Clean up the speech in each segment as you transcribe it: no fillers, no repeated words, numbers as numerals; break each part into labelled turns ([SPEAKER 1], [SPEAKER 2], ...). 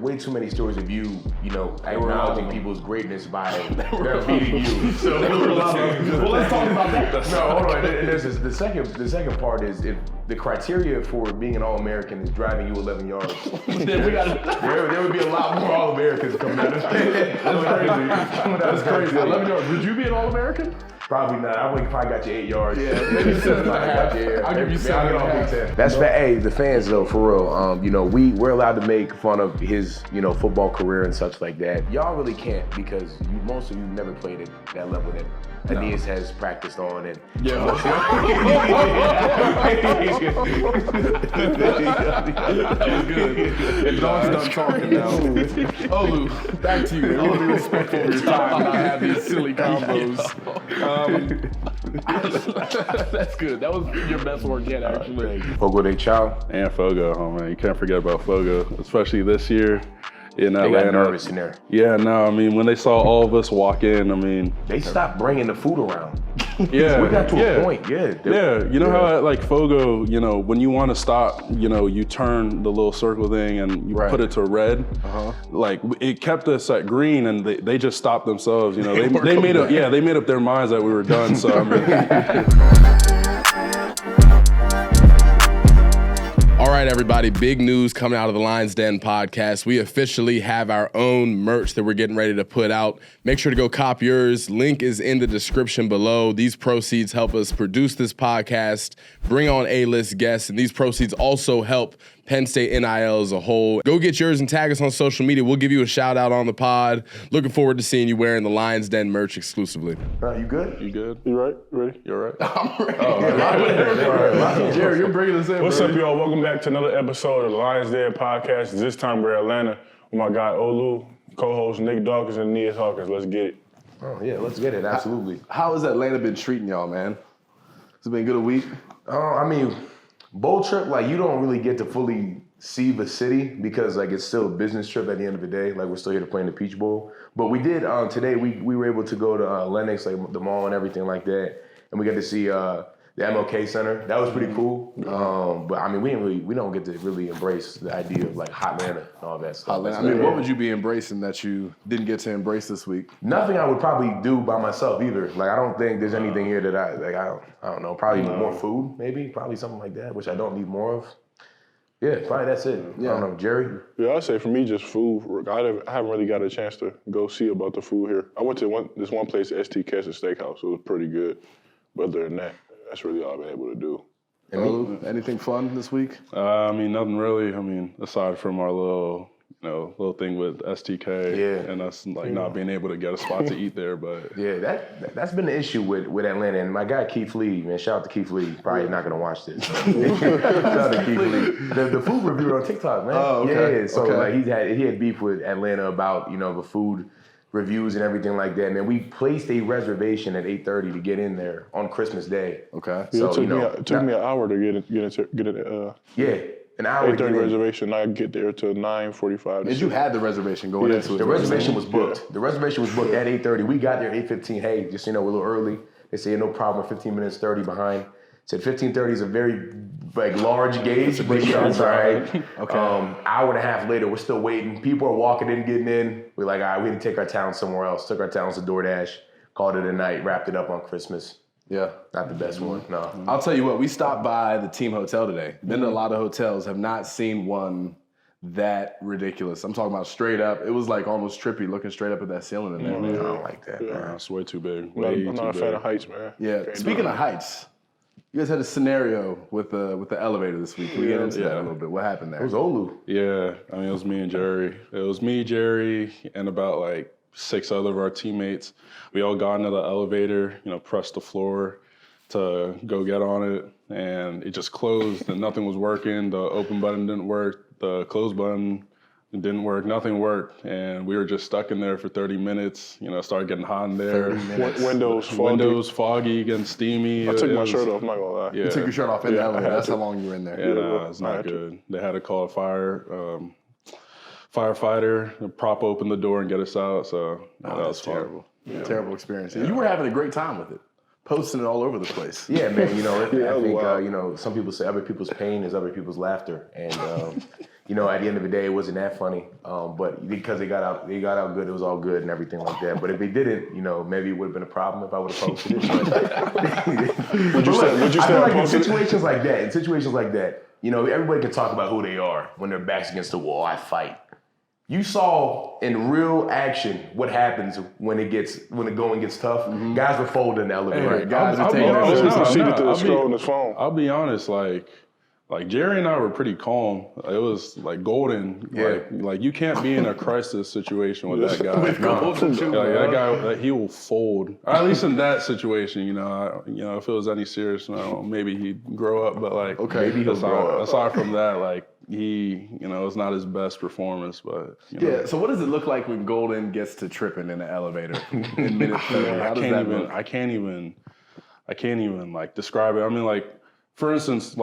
[SPEAKER 1] way too many stories of you know, acknowledging people's greatness by their beating you. So well, let's talk about that. No, hold on. And the second part is if the criteria for being an All-American is driving you 11 yards, then there would be a lot more All-Americans coming out of that. That's crazy. 11 yards. Would you be an All-American? Probably not. I would probably got you 8 yards. Yeah, maybe 7.5. I'll give you 7.5. That's hey, the fans though, for real. You know, we're allowed to make fun of his, you know, football career and such like that. Y'all really can't because most of you never played at that level that Aeneas has practiced on and
[SPEAKER 2] that was good. And Dog's done talking now. Olu, back to you. Man. We'll be respectful of your time and not have these silly combos. That's good. That was your best work yet, actually.
[SPEAKER 1] Fogo de Chao.
[SPEAKER 3] And Fogo, oh man, you can't forget about Fogo, especially this year. In Atlanta.
[SPEAKER 1] They got nervous in there.
[SPEAKER 3] Yeah, no, I mean, when they saw all of us walk in, I mean...
[SPEAKER 1] They stopped bringing the food around.
[SPEAKER 3] Yeah.
[SPEAKER 1] We got to a point,
[SPEAKER 3] Yeah, you know how, like, Fogo, you know, when you want to stop, you know, you turn the little circle thing and you put it to red. Like, it kept us at green and they just stopped themselves, you know. They made up, they made up their minds that we were done, so, I mean...
[SPEAKER 2] All right, everybody, big news coming out of the Lions Den podcast. We officially have our own merch that we're getting ready to put out. Make sure to go cop yours. Link is in the description below. These proceeds help us produce this podcast, bring on A-list guests, and these proceeds also help Penn State NIL as a whole. Go get yours and tag us on social media. We'll give you a shout out on the pod. Looking forward to seeing you wearing the Lions Den merch exclusively.
[SPEAKER 1] You good?
[SPEAKER 3] You good?
[SPEAKER 4] You right? Ready?
[SPEAKER 3] You all right?
[SPEAKER 2] I'm ready.
[SPEAKER 4] Jerry, you're bringing us in. What's up, y'all? Welcome back to another episode of the Lions Den podcast. This time we're in Atlanta with my guy Olu, co-host Nick Dawkins and Aeneas Hawkins. Let's get it.
[SPEAKER 1] Oh yeah, let's get it. Absolutely.
[SPEAKER 2] How has Atlanta been treating y'all, man? Has it been good a week?
[SPEAKER 1] I mean, bowl trip, like you don't really get to fully see the city because like it's still a business trip at the end of the day. Like we're still here to play in the Peach Bowl. But we did today. We were able to go to Lenox, like the mall and everything like that, and we got to see the MLK Center. That was pretty cool. But I mean, we don't get to really embrace the idea of like Hotlanta and all that stuff.
[SPEAKER 2] I mean, what would you be embracing that you didn't get to embrace this week?
[SPEAKER 1] Nothing I would probably do by myself either. Like I don't think there's anything here that I don't know. Probably more food, maybe. Probably something like that, which I don't need more of. Yeah, probably that's it. Yeah. I don't know, Jerry?
[SPEAKER 4] Yeah, I'd say for me, just food. I haven't really got a chance to go see about the food here. I went to this one place, ST Kes's Steakhouse. It was pretty good. But other than that, that's really all I've been able to do.
[SPEAKER 2] Anything fun this week?
[SPEAKER 3] I mean, nothing really. I mean, aside from our little thing with STK and us like not being able to get a spot to eat there, but
[SPEAKER 1] that's been the issue with Atlanta. And my guy Keith Lee, man, shout out to Keith Lee. Probably not gonna watch this. Shout out to Keith Lee, the food reviewer on TikTok, man.
[SPEAKER 2] Oh, okay.
[SPEAKER 1] Yeah, so like he had beef with Atlanta about the food reviews and everything like that. Man, we placed a reservation at 8:30 to get in there on Christmas Day.
[SPEAKER 2] Okay.
[SPEAKER 4] Yeah, so it took me an hour to get it.
[SPEAKER 1] An hour.
[SPEAKER 4] 8:30 reservation. I get there till 9:45.
[SPEAKER 2] Did you had the reservation going into it?
[SPEAKER 1] The reservation was booked. The reservation was booked at 8:30. We got there at 8:15. Hey, just we're a little early. They say no problem. 15 minutes 30 behind. Said 15:30 is a very large gauge. That's all right. Okay. Hour and a half later, we're still waiting. People are walking in, getting in. We're like, all right, we had to take our talent somewhere else. Took our talents to DoorDash. Called it a night. Wrapped it up on Christmas.
[SPEAKER 2] Yeah.
[SPEAKER 1] Not the best one, no.
[SPEAKER 2] I'll tell you what, we stopped by the team hotel today. Been to a lot of hotels, have not seen one that ridiculous. I'm talking about straight up. It was like almost trippy looking straight up at that ceiling in there.
[SPEAKER 1] I don't like that, man.
[SPEAKER 3] It's way too big.
[SPEAKER 4] I'm not a fan of heights, man.
[SPEAKER 2] Yeah. Speaking of heights, you guys had a scenario with the elevator this week. Can we get into that a little bit? What happened there?
[SPEAKER 1] It was Olu.
[SPEAKER 3] Yeah. I mean, it was me and Jerry. It was me, Jerry, and about like 6 other of our teammates. We all got into the elevator, pressed the floor to go get on it, and it just closed and nothing was working. The open button didn't work. The close button didn't work. Nothing worked, and we were just stuck in there for 30 minutes. Started getting hot in there.
[SPEAKER 4] Windows
[SPEAKER 3] foggy, getting steamy.
[SPEAKER 4] I took my shirt off, I'm not gonna lie.
[SPEAKER 3] Yeah.
[SPEAKER 2] You took your shirt off in the elevator. That's how long you were in there.
[SPEAKER 3] Yeah, it's not good. They had to call a firefighter to prop open the door and get us out. So that was
[SPEAKER 2] terrible. Yeah. Terrible experience. You were having a great time with it. posting it all over the place.
[SPEAKER 1] Yeah, man. I think some people say other people's pain is other people's laughter, and at the end of the day, it wasn't that funny. But because they got out good, it was all good and everything like that. But if they didn't, maybe it would have been a problem if I would have posted it. Would you say in situations like that, everybody can talk about who they are when their back's against the wall. I fight. You saw in real action what happens when the going gets tough. Mm-hmm. Guys are folding in the elevator.
[SPEAKER 4] Right. Guys are taking their phone.
[SPEAKER 3] I'll be honest, like Jerry and I were pretty calm. It was like golden.
[SPEAKER 1] Yeah.
[SPEAKER 3] Like you can't be in a crisis situation with that guy.
[SPEAKER 4] With golden too.
[SPEAKER 3] That guy, he will fold. Or at least in that situation, if it was any serious, maybe he'd grow up. But
[SPEAKER 1] maybe he'll grow up.
[SPEAKER 3] Aside from that, he, it's not his best performance. But
[SPEAKER 2] yeah. So what does it look like when Golden gets to tripping in the elevator in minute 30? How does that look?
[SPEAKER 3] I can't even describe it. I mean, for instance,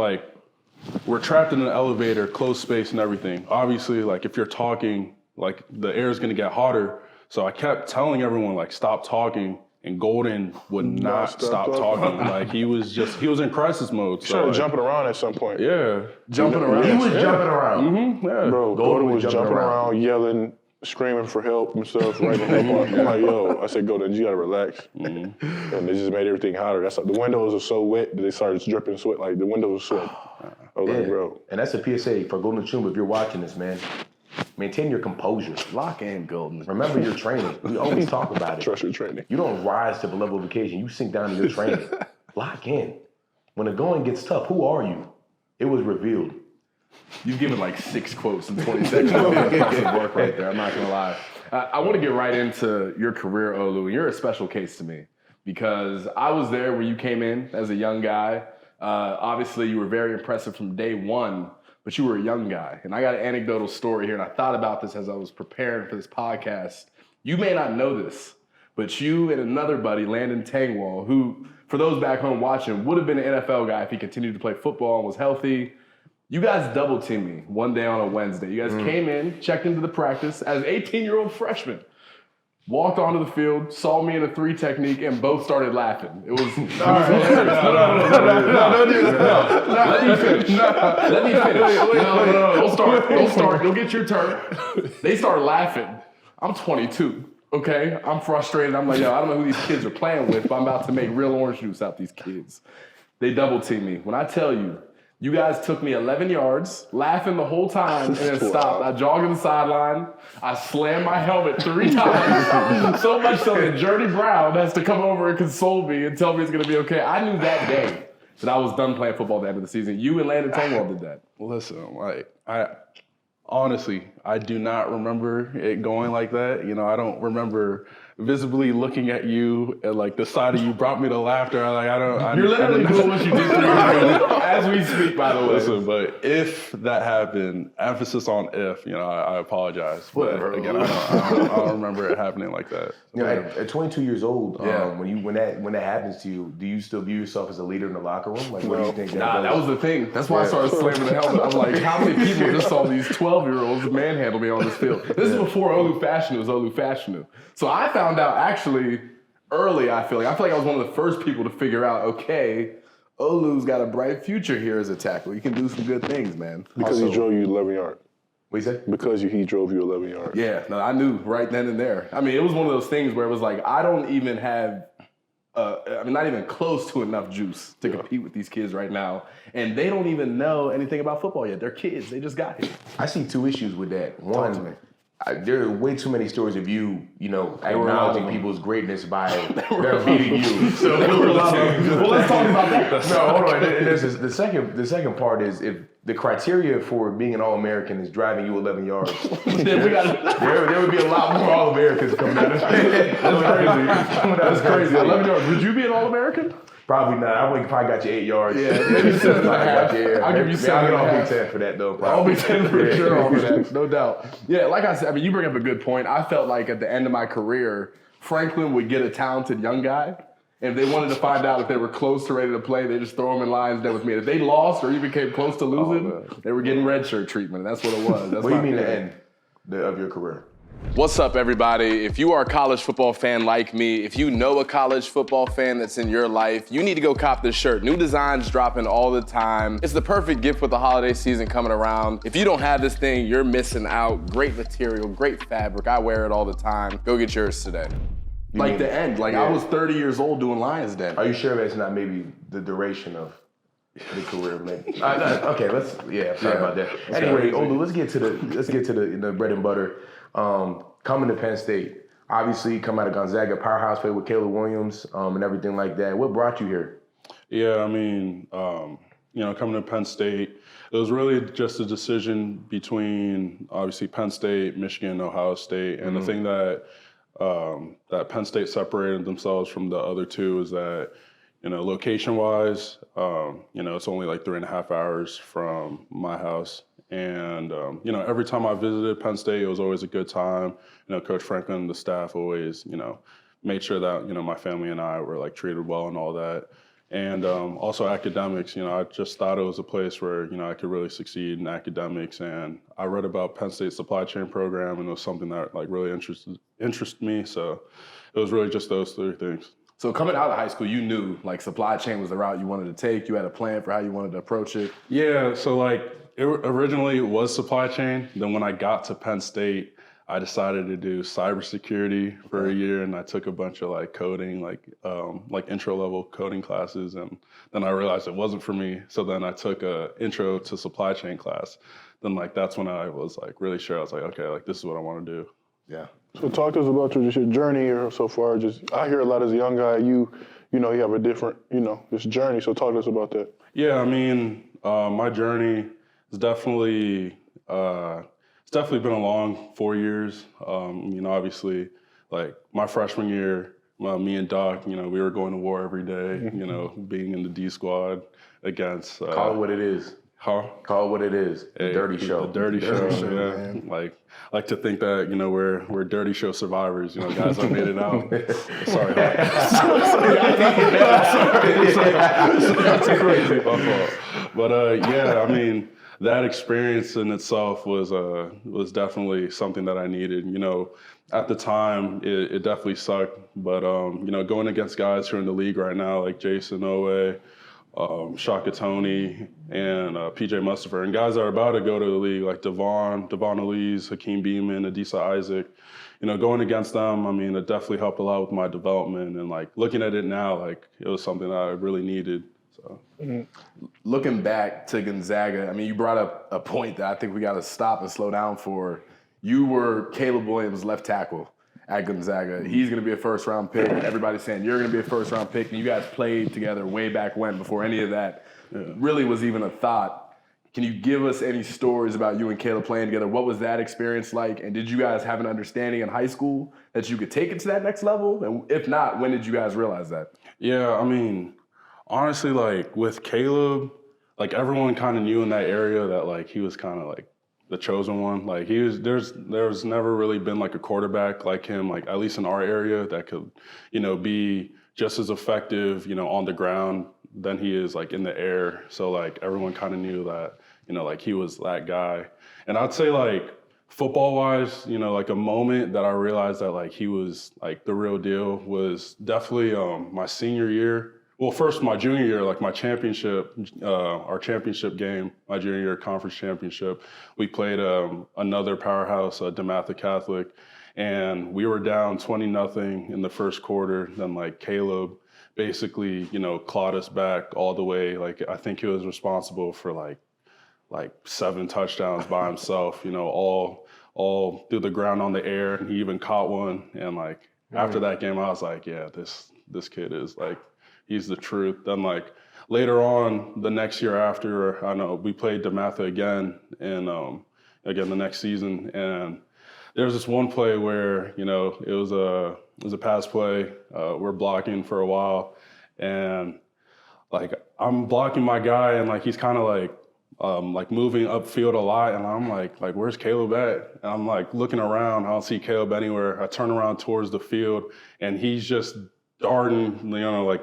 [SPEAKER 3] we're trapped in an elevator, closed space and everything. Obviously, if you're talking, the air is going to get hotter. So I kept telling everyone, stop talking. And Golden would not stop talking. He was in crisis mode.
[SPEAKER 4] He started jumping around at some point.
[SPEAKER 3] Yeah.
[SPEAKER 1] Jumping around. He was jumping around.
[SPEAKER 3] Mm-hmm. Yeah.
[SPEAKER 4] Bro, Golden was jumping around, yelling, screaming for help and stuff, right in the help. I'm like, yo, I said, Golden, you gotta relax. Mm-hmm. And they just made everything hotter. The windows were so wet that they started dripping sweat. The windows were sweat. I was like, bro.
[SPEAKER 1] And that's a PSA for Golden Chumba. If you're watching this, man, maintain your composure.
[SPEAKER 2] Lock in, Golden.
[SPEAKER 1] Remember your training. We always talk about it.
[SPEAKER 4] Trust your training.
[SPEAKER 1] You don't rise to the level of occasion. You sink down to your training. Lock in. When the going gets tough, who are you? It was revealed.
[SPEAKER 2] You've given 6 quotes in 20 seconds. Of work right there. I'm not gonna lie. I want to get right into your career, Olu. You're a special case to me because I was there when you came in as a young guy. Obviously, you were very impressive from day one, but you were a young guy. And I got an anecdotal story here, and I thought about this as I was preparing for this podcast. You may not know this, but you and another buddy, Landon Tangwall, who, for those back home watching, would have been an NFL guy if he continued to play football and was healthy. You guys double teamed me one day on a Wednesday. You guys came in, checked into the practice as an 18-year-old freshman. Walked onto the field, saw me in a 3 technique, and both started laughing. It was hilarious. Let me finish. No. Don't start. You'll get your turn. They started laughing. I'm 22, okay? I'm frustrated. I'm like, I don't know who these kids are playing with, but I'm about to make real orange juice out these kids. They double teamed me. When I tell you, you guys took me 11 yards, laughing the whole time, and then stopped. I jogged to the sideline. I slammed my helmet 3 times, so much so that Journey Brown has to come over and console me and tell me it's going to be okay. I knew that day that I was done playing football at the end of the season. You and Landon Tangwall did that.
[SPEAKER 3] Listen, honestly, I do not remember it going like that. I don't remember visibly looking at you and the side of you brought me to laughter.
[SPEAKER 2] You're literally doing what you did 3 years ago as we speak, by the way.
[SPEAKER 3] Listen, but if that happened, emphasis on if, I apologize. But again, I don't remember it happening like that.
[SPEAKER 1] At 22 years old, when that happens to you, do you still view yourself as a leader in the locker room? What do you think?
[SPEAKER 2] That was the thing. That's why I started slamming the helmet. I'm like, how many people just saw these 12-year-olds manhandle me on this field? This is before Olu Fashanu was Olu Fashanu. So I found out actually early, I feel like I was one of the first people to figure out, okay, Olu's got a bright future here as a tackle. He can do some good things, man.
[SPEAKER 4] Because he drove you 11 yards.
[SPEAKER 1] What you say?
[SPEAKER 4] Because he drove you 11 yards.
[SPEAKER 2] Yeah, no, I knew right then and there. I mean, it was one of those things where it was like, I don't even have, not even close to enough juice to compete with these kids right now. And they don't even know anything about football yet. They're kids. They just got here.
[SPEAKER 1] I see 2 issues with that. One, there are way too many stories of you, acknowledging people's greatness by them beating you. So let's talk about that. No, hold on. And the second part is if the criteria for being an All-American is driving you 11 yards, there would be a lot more All-Americans coming out of that.
[SPEAKER 2] That's crazy. 11 yards. Would you be an All-American?
[SPEAKER 1] Probably not. I would probably got you 8 yards.
[SPEAKER 2] Yeah, maybe 7.5.
[SPEAKER 1] I'll give you 7.5. I'll Big 10 for that though.
[SPEAKER 2] I'll Big 10 for sure over that, no doubt. Yeah, like I said, you bring up a good point. I felt like at the end of my career, Franklin would get a talented young guy. And if they wanted to find out if they were close to ready to play, they just throw them in lines that was me. If they lost or even came close to losing, they were getting red shirt treatment. That's what it was.
[SPEAKER 1] What do you mean the end of your career?
[SPEAKER 2] What's up, everybody? If you are a college football fan like me, if you know a college football fan that's in your life, you need to go cop this shirt. New designs dropping all the time. It's the perfect gift with the holiday season coming around. If you don't have this thing, you're missing out. Great material, great fabric. I wear it all the time. Go get yours today. Like the end. Like I was 30 years old doing Lions Den.
[SPEAKER 1] Are you sure that's not maybe the duration of the career? Maybe. Okay, sorry about that. Anyway, Olu, let's get to the bread and butter. Coming to Penn State, obviously come out of Gonzaga, powerhouse, played with Caleb Williams and everything like that. What brought you here?
[SPEAKER 3] Yeah, I mean, coming to Penn State, it was really just a decision between obviously Penn State, Michigan, Ohio State, and the thing that that Penn State separated themselves from the other two is that, location-wise, it's only like 3.5 hours from my house. And, every time I visited Penn State, it was always a good time. Coach Franklin and the staff always, made sure that, my family and I were like treated well and all that. And also academics, I just thought it was a place where, I could really succeed in academics. And I read about Penn State's supply chain program, and it was something that like really interested me. So it was really just those three things.
[SPEAKER 2] So coming out of high school, you knew like supply chain was the route you wanted to take. You had a plan for how you wanted to approach it.
[SPEAKER 3] Yeah, so like originally it was supply chain. Then when I got to Penn State, I decided to do cybersecurity for a year, and I took a bunch of like coding, like intro level coding classes, and then I realized it wasn't for me. So then I took a intro to supply chain class. Then like that's when I was like really sure. I was like, okay, like this is what I want to do.
[SPEAKER 2] Yeah.
[SPEAKER 4] So talk to us about your journey here so far. I hear a lot as a young guy, you have a different, this journey. So talk to us about that.
[SPEAKER 3] Yeah, I mean, my journey is definitely been a long 4 years. Obviously, like my freshman year, me and Doc, we were going to war every day, being in the D squad against.
[SPEAKER 1] Call it what it is.
[SPEAKER 3] Huh?
[SPEAKER 1] Call it what it is. The dirty show.
[SPEAKER 3] The dirty show, yeah. Man. Like to think that, we're dirty show survivors, guys that made it out. Sorry. Sorry. Crazy. But yeah, I mean, that experience in itself was definitely something that I needed. At the time, it definitely sucked. But, going against guys who are in the league right now, like Jason Owe, Shaka Tony, and PJ Mustapher, and guys that are about to go to the league, like Devon Elise, Hakeem Beamon, Adisa Isaac, going against them, I mean, it definitely helped a lot with my development. And like looking at it now, like it was something that I really needed. So,
[SPEAKER 2] Looking back to Gonzaga, I mean, you brought up a point that I think we got to stop and slow down for. You were Caleb Williams' left tackle at Gonzaga. He's going to be a first-round pick. Everybody's saying you're going to be a first-round pick, and you guys played together way back when, before any of that really was even a thought. Can you give us any stories about you and Caleb playing together? What was that experience like? And did you guys have an understanding in high school that you could take it to that next level? And if not, when did you guys realize that?
[SPEAKER 3] Yeah, I mean, honestly, like with Caleb, like everyone kind of knew in that area that like he was kind of like the chosen one. Like there's never really been like a quarterback like him, like at least in our area, that could, be just as effective, on the ground than he is like in the air. So like everyone kind of knew that, like he was that guy. And I'd say like football wise, like a moment that I realized that like he was like the real deal was definitely my senior year. Well, first my junior year, like my championship, our championship game, my junior year conference championship, we played another powerhouse, DeMatha Catholic, and we were down 20-0 in the first quarter. Then like Caleb basically, clawed us back all the way. Like I think he was responsible for like 7 touchdowns by himself, all through the ground on the air, and he even caught one. And like after that game, I was like, yeah, this kid is like, he's the truth. Then like later on, the next year after, I know we played DeMatha again, and again the next season. And there was this one play where it was a pass play. We're blocking for a while, and like I'm blocking my guy, and like he's kind of like moving upfield a lot, and I'm like where's Caleb at? And I'm like looking around, I don't see Caleb anywhere. I turn around towards the field, and he's just darting, like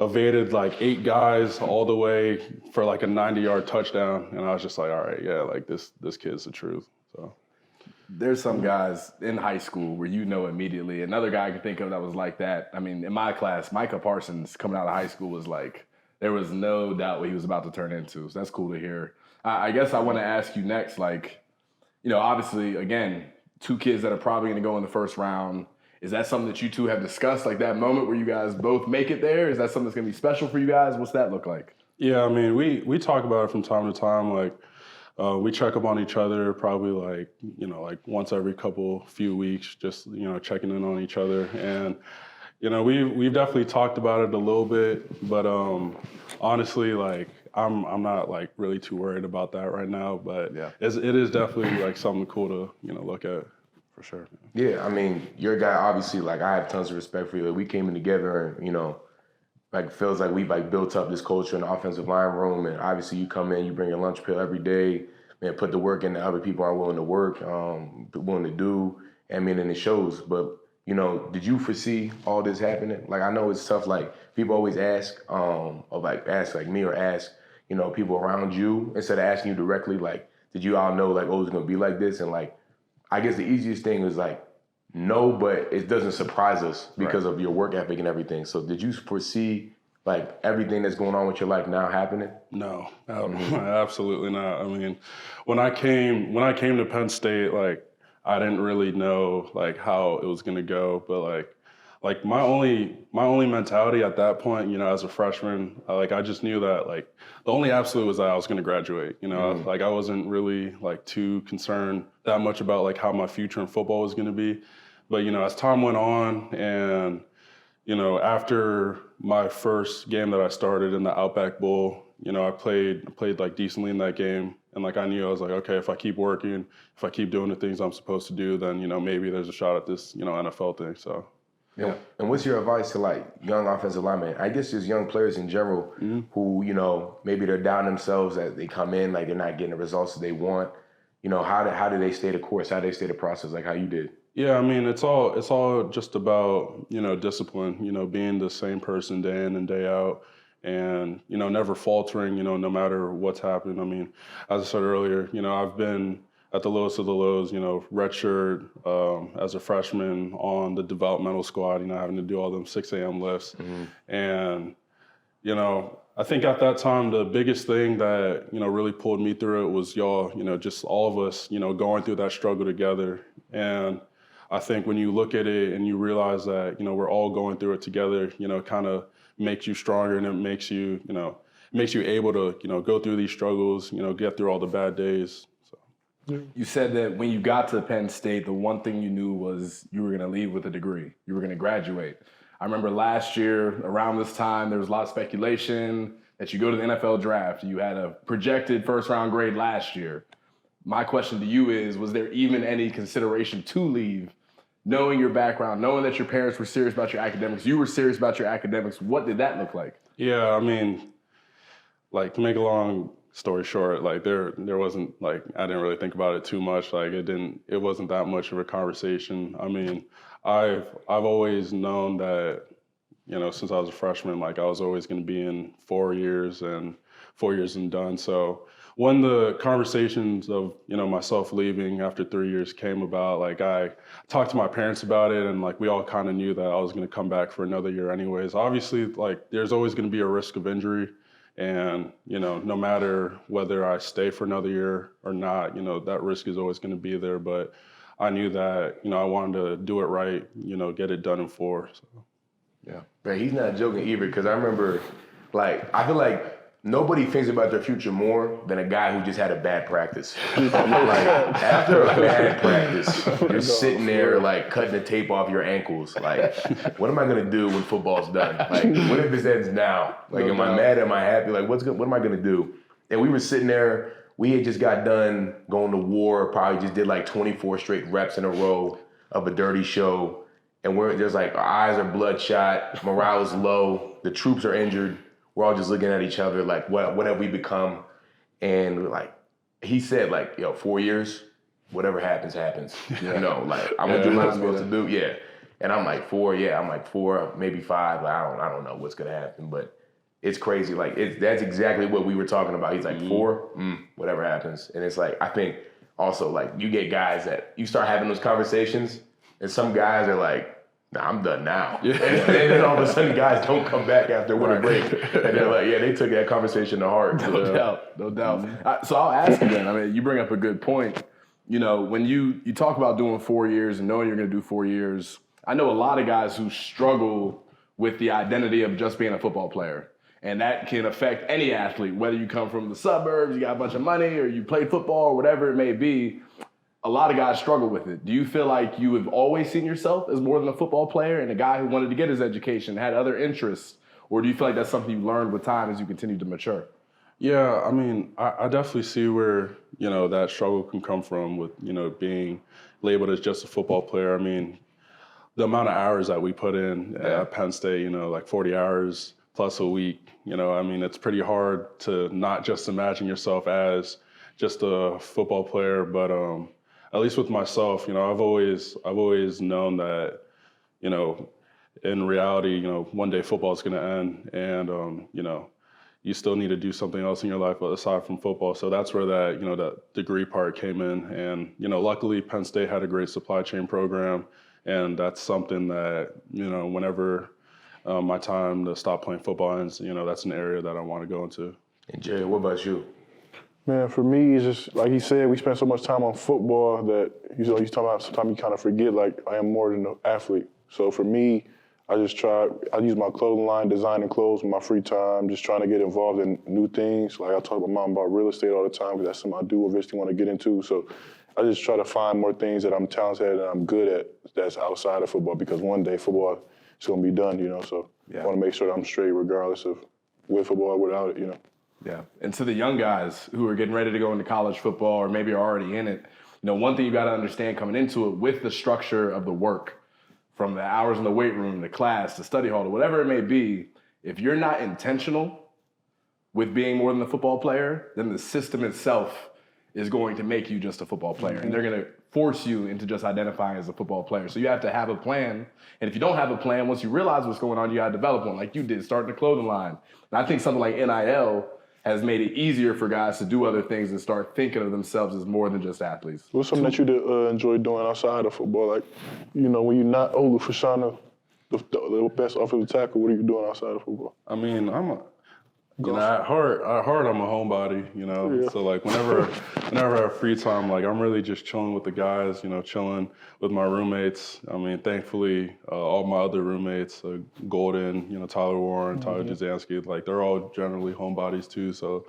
[SPEAKER 3] evaded like 8 guys all the way for like a 90-yard touchdown. And I was just like, all right, yeah, like this kid's the truth. So
[SPEAKER 2] There's some guys in high school where you know immediately. Another guy I can think of that was like that. I mean, in my class, Micah Parsons coming out of high school was like, there was no doubt what he was about to turn into. So that's cool to hear. I guess I want to ask you next, like, you know, obviously, again, 2 kids that are probably going to go in the first round. Is that something that you two have discussed, like that moment where you guys both make it there? Is that something that's going to be special for you guys? What's that look like?
[SPEAKER 3] Yeah, I mean, we talk about it from time to time. Like, we check up on each other probably like, you know, like once every few weeks, just, you know, checking in on each other. And, you know, we've definitely talked about it a little bit, but honestly, like, I'm not like really too worried about that right now, but it is definitely like something cool to, you know, look at for sure.
[SPEAKER 1] Yeah, I mean, you're a guy, obviously, like, I have tons of respect for you. Like, we came in together and, you know, like, it feels like we've, like, built up this culture in the offensive line room, and obviously you come in, you bring your lunch pail every day, man, put the work in that other people aren't willing to work, willing to do, I mean, and it shows. But, you know, did you foresee all this happening? Like, I know it's tough, like, people always ask, ask me or ask, you know, people around you, instead of asking you directly, like, did you all know, like, oh, it's going to be like this? And, like, I guess the easiest thing is, like, no, but it doesn't surprise us because of your work ethic and everything. So did you foresee, like, everything that's going on with your life now happening?
[SPEAKER 3] No, absolutely not. I mean, when I came to Penn State, like, I didn't really know, like, how it was going to go, but, like my only mentality at that point, you know, as a freshman, like, I just knew that, like, the only absolute was that I was going to graduate. You know, like, I wasn't really like too concerned that much about like how my future in football was going to be. But, you know, as time went on, and, you know, after my first game that I started in the Outback Bowl, you know, I played like decently in that game. And like, I knew, I was like, okay, if I keep working, if I keep doing the things I'm supposed to do, then, you know, maybe there's a shot at this, you know, NFL thing. So.
[SPEAKER 1] Yeah. And what's your advice to, like, young offensive linemen? I guess just young players in general who, you know, maybe they're down themselves as they come in, like, they're not getting the results that they want. You know, how do they stay the course? How do they stay the process, like how you did?
[SPEAKER 3] Yeah, I mean, it's all just about, you know, discipline, you know, being the same person day in and day out, and, you know, never faltering, you know, no matter what's happened. I mean, as I said earlier, you know, I've been at the lowest of the lows, you know, redshirt as a freshman on the developmental squad, you know, having to do all them 6 a.m. lifts. And, you know, I think at that time, the biggest thing that, you know, really pulled me through it was y'all, you know, just all of us, you know, going through that struggle together. And I think when you look at it and you realize that, you know, we're all going through it together, you know, kind of makes you stronger, and it makes you, you know, makes you able to, you know, go through these struggles, you know, get through all the bad days.
[SPEAKER 2] You said that when you got to Penn State, the one thing you knew was you were going to leave with a degree. You were going to graduate. I remember last year, around this time, there was a lot of speculation that you go to the NFL draft. You had a projected first-round grade last year. My question to you is, was there even any consideration to leave, knowing your background, knowing that your parents were serious about your academics, you were serious about your academics? What did that look like?
[SPEAKER 3] Yeah, I mean, like, to make a long story short, like, there wasn't, like, I didn't really think about it too much. Like, it wasn't that much of a conversation. I mean, I've always known that, you know, since I was a freshman, like, I was always going to be in 4 years and done. So when the conversations of, you know, myself leaving after 3 years came about, like, I talked to my parents about it, and, like, we all kind of knew that I was going to come back for another year anyways. Obviously, like, there's always going to be a risk of injury. And, you know, no matter whether I stay for another year or not, you know, that risk is always going to be there. But I knew that, you know, I wanted to do it right, you know, get it done in 4. So.
[SPEAKER 1] Yeah. But he's not joking either, because I remember, like, I feel like nobody thinks about their future more than a guy who just had a bad practice. Like, after a bad practice, you're sitting there, like, cutting the tape off your ankles. Like, what am I going to do when football's done? Like, what if this ends now? Like, am I mad? Am I happy? Like, what am I going to do? And we were sitting there. We had just got done going to war, probably just did, like, 24 straight reps in a row of a dirty show. And we're just, like, our eyes are bloodshot. Morale is low. The troops are injured. We're all just looking at each other like, what have we become? And we're like, he said, like, 4 years, whatever happens, happens. You know, like, I'm gonna do what I'm supposed to do. Yeah. And I'm like, 4, I'm like 4, maybe 5. I don't know what's gonna happen, but it's crazy. Like, that's exactly what we were talking about. He's like, 4, whatever happens. And it's like, I think also, like, you get guys that you start having those conversations, and some guys are like, nah, I'm done now. And then all of a sudden, guys don't come back after winter break. And they're like, yeah, they took that conversation to heart.
[SPEAKER 2] No doubt. So I'll ask you then. I mean, you bring up a good point. You know, when you talk about doing 4 years and knowing you're going to do 4 years, I know a lot of guys who struggle with the identity of just being a football player. And that can affect any athlete, whether you come from the suburbs, you got a bunch of money, or you played football, or whatever it may be. A lot of guys struggle with it. Do you feel like you have always seen yourself as more than a football player and a guy who wanted to get his education, had other interests? Or do you feel like that's something you learned with time as you continue to mature?
[SPEAKER 3] Yeah, I mean, I definitely see where, you know, that struggle can come from with, you know, being labeled as just a football player. I mean, the amount of hours that we put in at Penn State, you know, like 40 hours plus a week, you know, I mean, it's pretty hard to not just imagine yourself as just a football player, but at least with myself, you know, I've always known that, you know, in reality, you know, one day football is going to end, and you know, you still need to do something else in your life aside from football. So that's where that, you know, that degree part came in, and you know, luckily Penn State had a great supply chain program, and that's something that, you know, whenever my time to stop playing football ends, you know, that's an area that I want to go into.
[SPEAKER 1] And Jay, what about you?
[SPEAKER 4] Man, for me, it's just, like he said, we spend so much time on football that, you know, he's talking about sometimes you kind of forget, like, I am more than an athlete. So for me, I use my clothing line, designing clothes in my free time, just trying to get involved in new things. Like, I talk to my mom about real estate all the time because that's something I do eventually want to get into. So I just try to find more things that I'm talented at and I'm good at that's outside of football, because one day football is going to be done, you know. So I want to make sure that I'm straight regardless of with football or without it, you know.
[SPEAKER 2] Yeah, and to the young guys who are getting ready to go into college football or maybe are already in it, you know, one thing you got to understand coming into it with the structure of the work, from the hours in the weight room, the class, the study hall, to whatever it may be, if you're not intentional with being more than a football player, then the system itself is going to make you just a football player. And they're going to force you into just identifying as a football player. So you have to have a plan. And if you don't have a plan, once you realize what's going on, you got to develop one, like you did, starting a clothing line. And I think something like NIL has made it easier for guys to do other things and start thinking of themselves as more than just athletes.
[SPEAKER 4] What's something that you enjoy doing outside of football? Like, you know, when you're not Olu Fashanu, the best offensive tackle, what are you doing outside of football?
[SPEAKER 3] I mean, at heart, I'm a homebody, you know. Yeah. So like whenever I have free time, like I'm really just chilling with the guys, you know, chilling with my roommates. I mean, thankfully, all my other roommates, Golden, you know, Tyler Warren, Tyler Jazansky, like they're all generally homebodies too. So,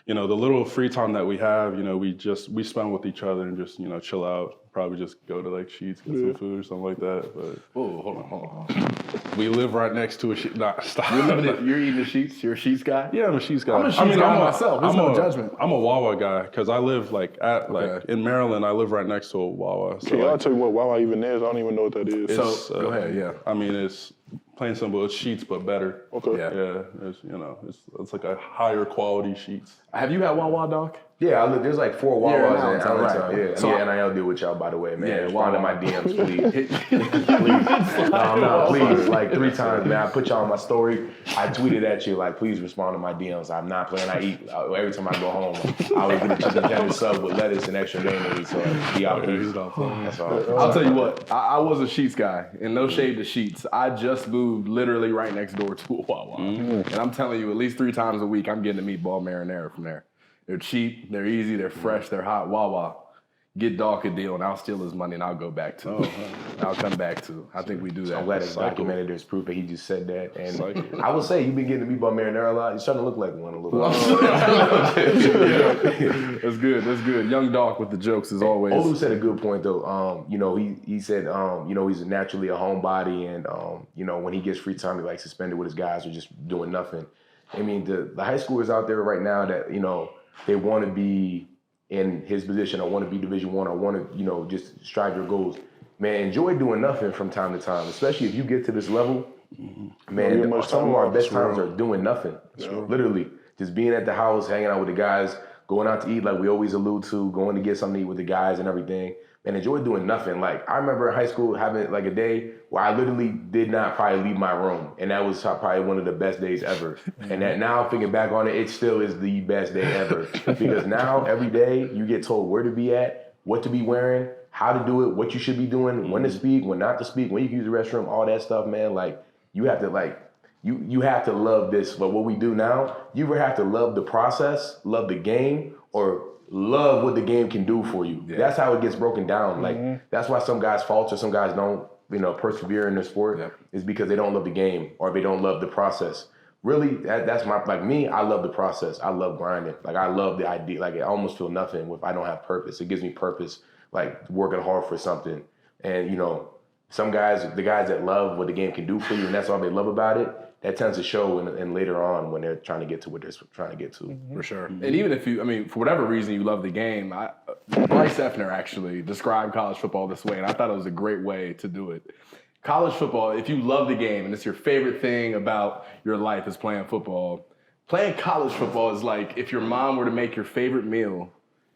[SPEAKER 3] you know, the little free time that we have, you know, we spend with each other and just, you know, chill out. Probably just go to like Sheets, get some food or something like that. But hold on. We live right next to a Sheets. Nah, stop.
[SPEAKER 2] You're eating the Sheets? You're a Sheets guy?
[SPEAKER 3] Yeah, I'm a Sheets guy.
[SPEAKER 2] I'm a Sheets guy myself. There's no judgment.
[SPEAKER 3] I'm a Wawa guy because I live like in Maryland. I live right next to a Wawa. So
[SPEAKER 4] I'll tell you what Wawa even is. I don't even know what that is.
[SPEAKER 2] So go ahead. Yeah.
[SPEAKER 3] I mean, it's plain simple. It's Sheets but better.
[SPEAKER 4] Okay.
[SPEAKER 3] Yeah. It's, you know, it's like a higher quality Sheets.
[SPEAKER 2] Have you had Wawa, Doc?
[SPEAKER 1] Yeah, there's like 4 Wawas in Allentown.
[SPEAKER 2] Right.
[SPEAKER 1] Yeah, so NIL deal with y'all, by the way, man.
[SPEAKER 2] Yeah,
[SPEAKER 1] respond to my DMs, please. Please, like 3 times, man. I put y'all on my story. I tweeted at you, like, please respond to my DMs. I'm not playing. I eat every time I go home. I always get a chicken tender sub with lettuce and extra mayonnaise. So be out, please. That's all.
[SPEAKER 2] I'll tell you what. I was a Sheets guy, and no shade to Sheets. I just moved literally right next door to a Wawa, and I'm telling you, at least 3 times a week, I'm getting a meatball marinara from there. They're cheap, they're easy, they're fresh, they're hot. Wawa. Get Doc a deal, and I'll steal his money, and I'll go back to. I'll come back to. I think we do that.
[SPEAKER 1] I'm glad it's documented. There's proof that he just said that. And I will say, you've been getting the meatball marinara a lot. You're starting to look like one a little bit.
[SPEAKER 2] That's good. That's good. Young Doc with the jokes as always.
[SPEAKER 1] Olu said a good point though. You know, he said, you know, he's naturally a homebody, and you know, when he gets free time, he likes to spend it with his guys or just doing nothing. I mean, the high schoolers out there right now that, you know, they want to be in his position, or want to be Division I, or want to, you know, just strive your goals. Man, enjoy doing nothing from time to time, especially if you get to this level. Man, some of our best times are doing nothing. Literally, just being at the house, hanging out with the guys, going out to eat like we always allude to, going to get something to eat with the guys and everything. And enjoy doing nothing. Like, I remember in high school having like a day where I literally did not probably leave my room. And that was probably one of the best days ever. And that now, thinking back on it, it still is the best day ever. Because now, every day, you get told where to be at, what to be wearing, how to do it, what you should be doing, when to speak, when not to speak, when you can use the restroom, all that stuff, man. Like, you have to you have to love this. But what we do now, you either have to love the process, love the game, or love what the game can do for you. Yeah. That's how it gets broken down. Like, that's why some guys falter, some guys don't, persevere in the sport, is because they don't love the game or they don't love the process. Really, that's me, I love the process. I love grinding. Like, I love the idea. Like, I almost feel nothing if I don't have purpose. It gives me purpose, like working hard for something. And, some guys, the guys that love what the game can do for you and that's all they love about it, that tends to show and later on when they're trying to get to what they're trying to get to.
[SPEAKER 2] For sure. And even if for whatever reason you love the game, Bryce Effner actually described college football this way, and I thought it was a great way to do it. College football, if you love the game and it's your favorite thing about your life is playing football, playing college football is like if your mom were to make your favorite meal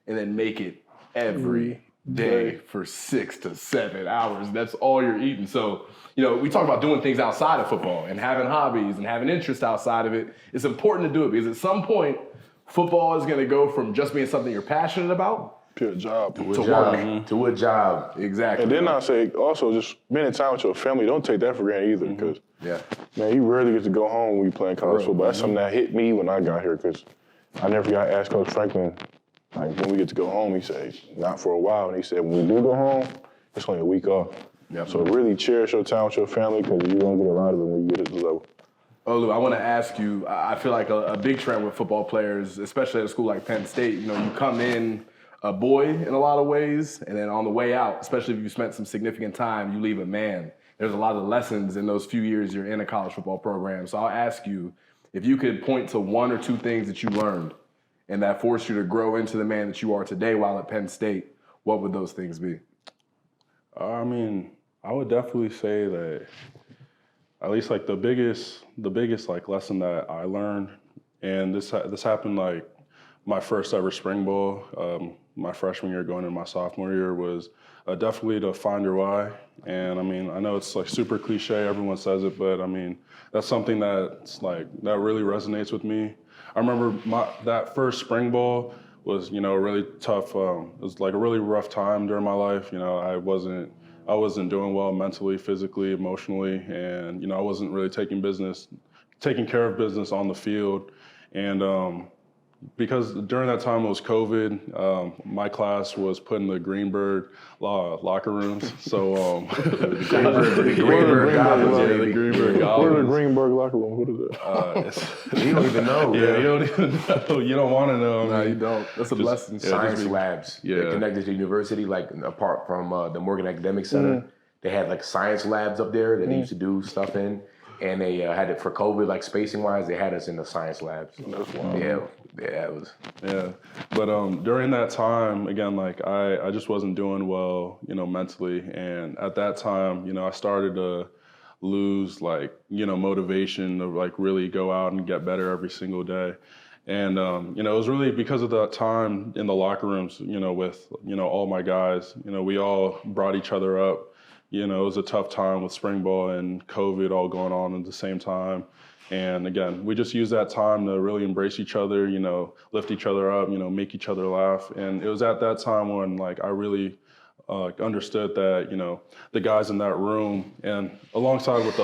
[SPEAKER 2] and then make it every day for 6 to 7 hours. That's all you're eating. So, we talk about doing things outside of football and having hobbies and having interest outside of it. It's important to do it because at some point, football is going to go from just being something you're passionate about
[SPEAKER 4] to a job.
[SPEAKER 1] To a job.
[SPEAKER 2] Exactly.
[SPEAKER 4] And then I say also just spending time with your family, don't take that for granted either because, man, you rarely get to go home when you playing college football. That's something that hit me when I got here because I never got asked Coach Franklin, like, when we get to go home, he said, not for a while. And he said, when we do go home, it's only a week off. Yep. So really cherish your time with your family because you're going to get a lot of it when you get to the level.
[SPEAKER 2] Olu, I want to ask you, I feel like a big trend with football players, especially at a school like Penn State, you come in a boy in a lot of ways, and then on the way out, especially if you spent some significant time, you leave a man. There's a lot of lessons in those few years you're in a college football program. So I'll ask you, if you could point to one or two things that you learned and that forced you to grow into the man that you are today while at Penn State, what would those things be?
[SPEAKER 3] I would definitely say that at least like the biggest like lesson that I learned, and this happened like my first ever spring ball, my freshman year going into my sophomore year, was definitely to find your why. And I know it's like super cliche, everyone says it, but that's something that really resonates with me. I remember that first spring ball was, a really tough, it was like a really rough time during my life. I wasn't doing well mentally, physically, emotionally, and, I wasn't really taking care of business on the field. And because during that time it was COVID, my class was put in the Greenberg locker rooms. So
[SPEAKER 1] the Greenberg Goblins.
[SPEAKER 4] What are the Greenberg locker rooms? What is that?
[SPEAKER 1] You don't even know.
[SPEAKER 3] Yeah, you don't even know. You don't want to know.
[SPEAKER 2] No, you don't. That's a blessing.
[SPEAKER 1] Science labs. They're connected to the university, like apart from the Morgan Academic Center. They had like science labs up there that they used to do stuff in. And they had it for COVID, like spacing wise, they had us in the science labs.
[SPEAKER 4] That's wild.
[SPEAKER 1] Yeah, it was.
[SPEAKER 3] Yeah, but during that time, again, like I just wasn't doing well, mentally. And at that time, I started to lose motivation to like really go out and get better every single day. And, it was really because of that time in the locker rooms, with, all my guys, we all brought each other up. It was a tough time with spring ball and COVID all going on at the same time. And again, we just used that time to really embrace each other, lift each other up, make each other laugh. And it was at that time when I really understood that, the guys in that room and alongside with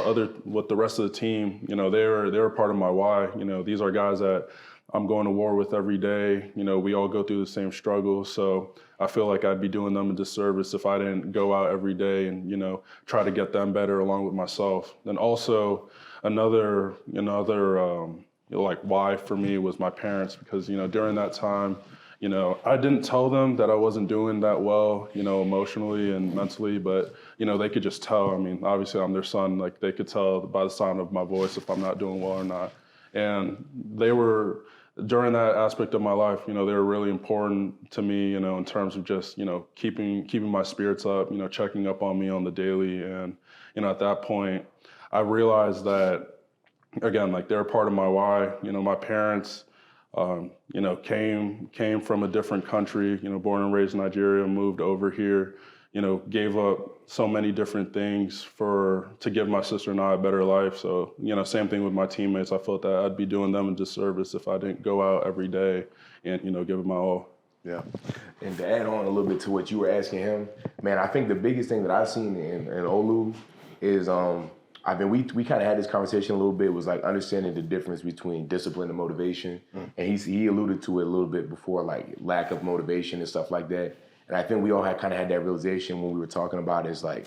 [SPEAKER 3] the rest of the team, they were part of my why. These are guys that I'm going to war with every day. We all go through the same struggles. So I feel like I'd be doing them a disservice if I didn't go out every day and, try to get them better along with myself. Then also another why for me was my parents, because, during that time, I didn't tell them that I wasn't doing that well, emotionally and mentally, but, they could just tell. Obviously I'm their son, like they could tell by the sound of my voice if I'm not doing well or not. And they were, during that aspect of my life, they were really important to me, in terms of just, keeping my spirits up, checking up on me on the daily. And, at that point, I realized that, again, like they're part of my why. My parents, came from a different country, born and raised in Nigeria, moved over here, gave up so many different things to give my sister and I a better life. So, same thing with my teammates. I felt that I'd be doing them a disservice if I didn't go out every day and, give it my all.
[SPEAKER 1] Yeah. And to add on a little bit to what you were asking him, man, I think the biggest thing that I've seen in Olu is we kind of had this conversation a little bit, was like understanding the difference between discipline and motivation. And he alluded to it a little bit before, like lack of motivation and stuff like that. And I think we all had that realization when we were talking about it. It's like,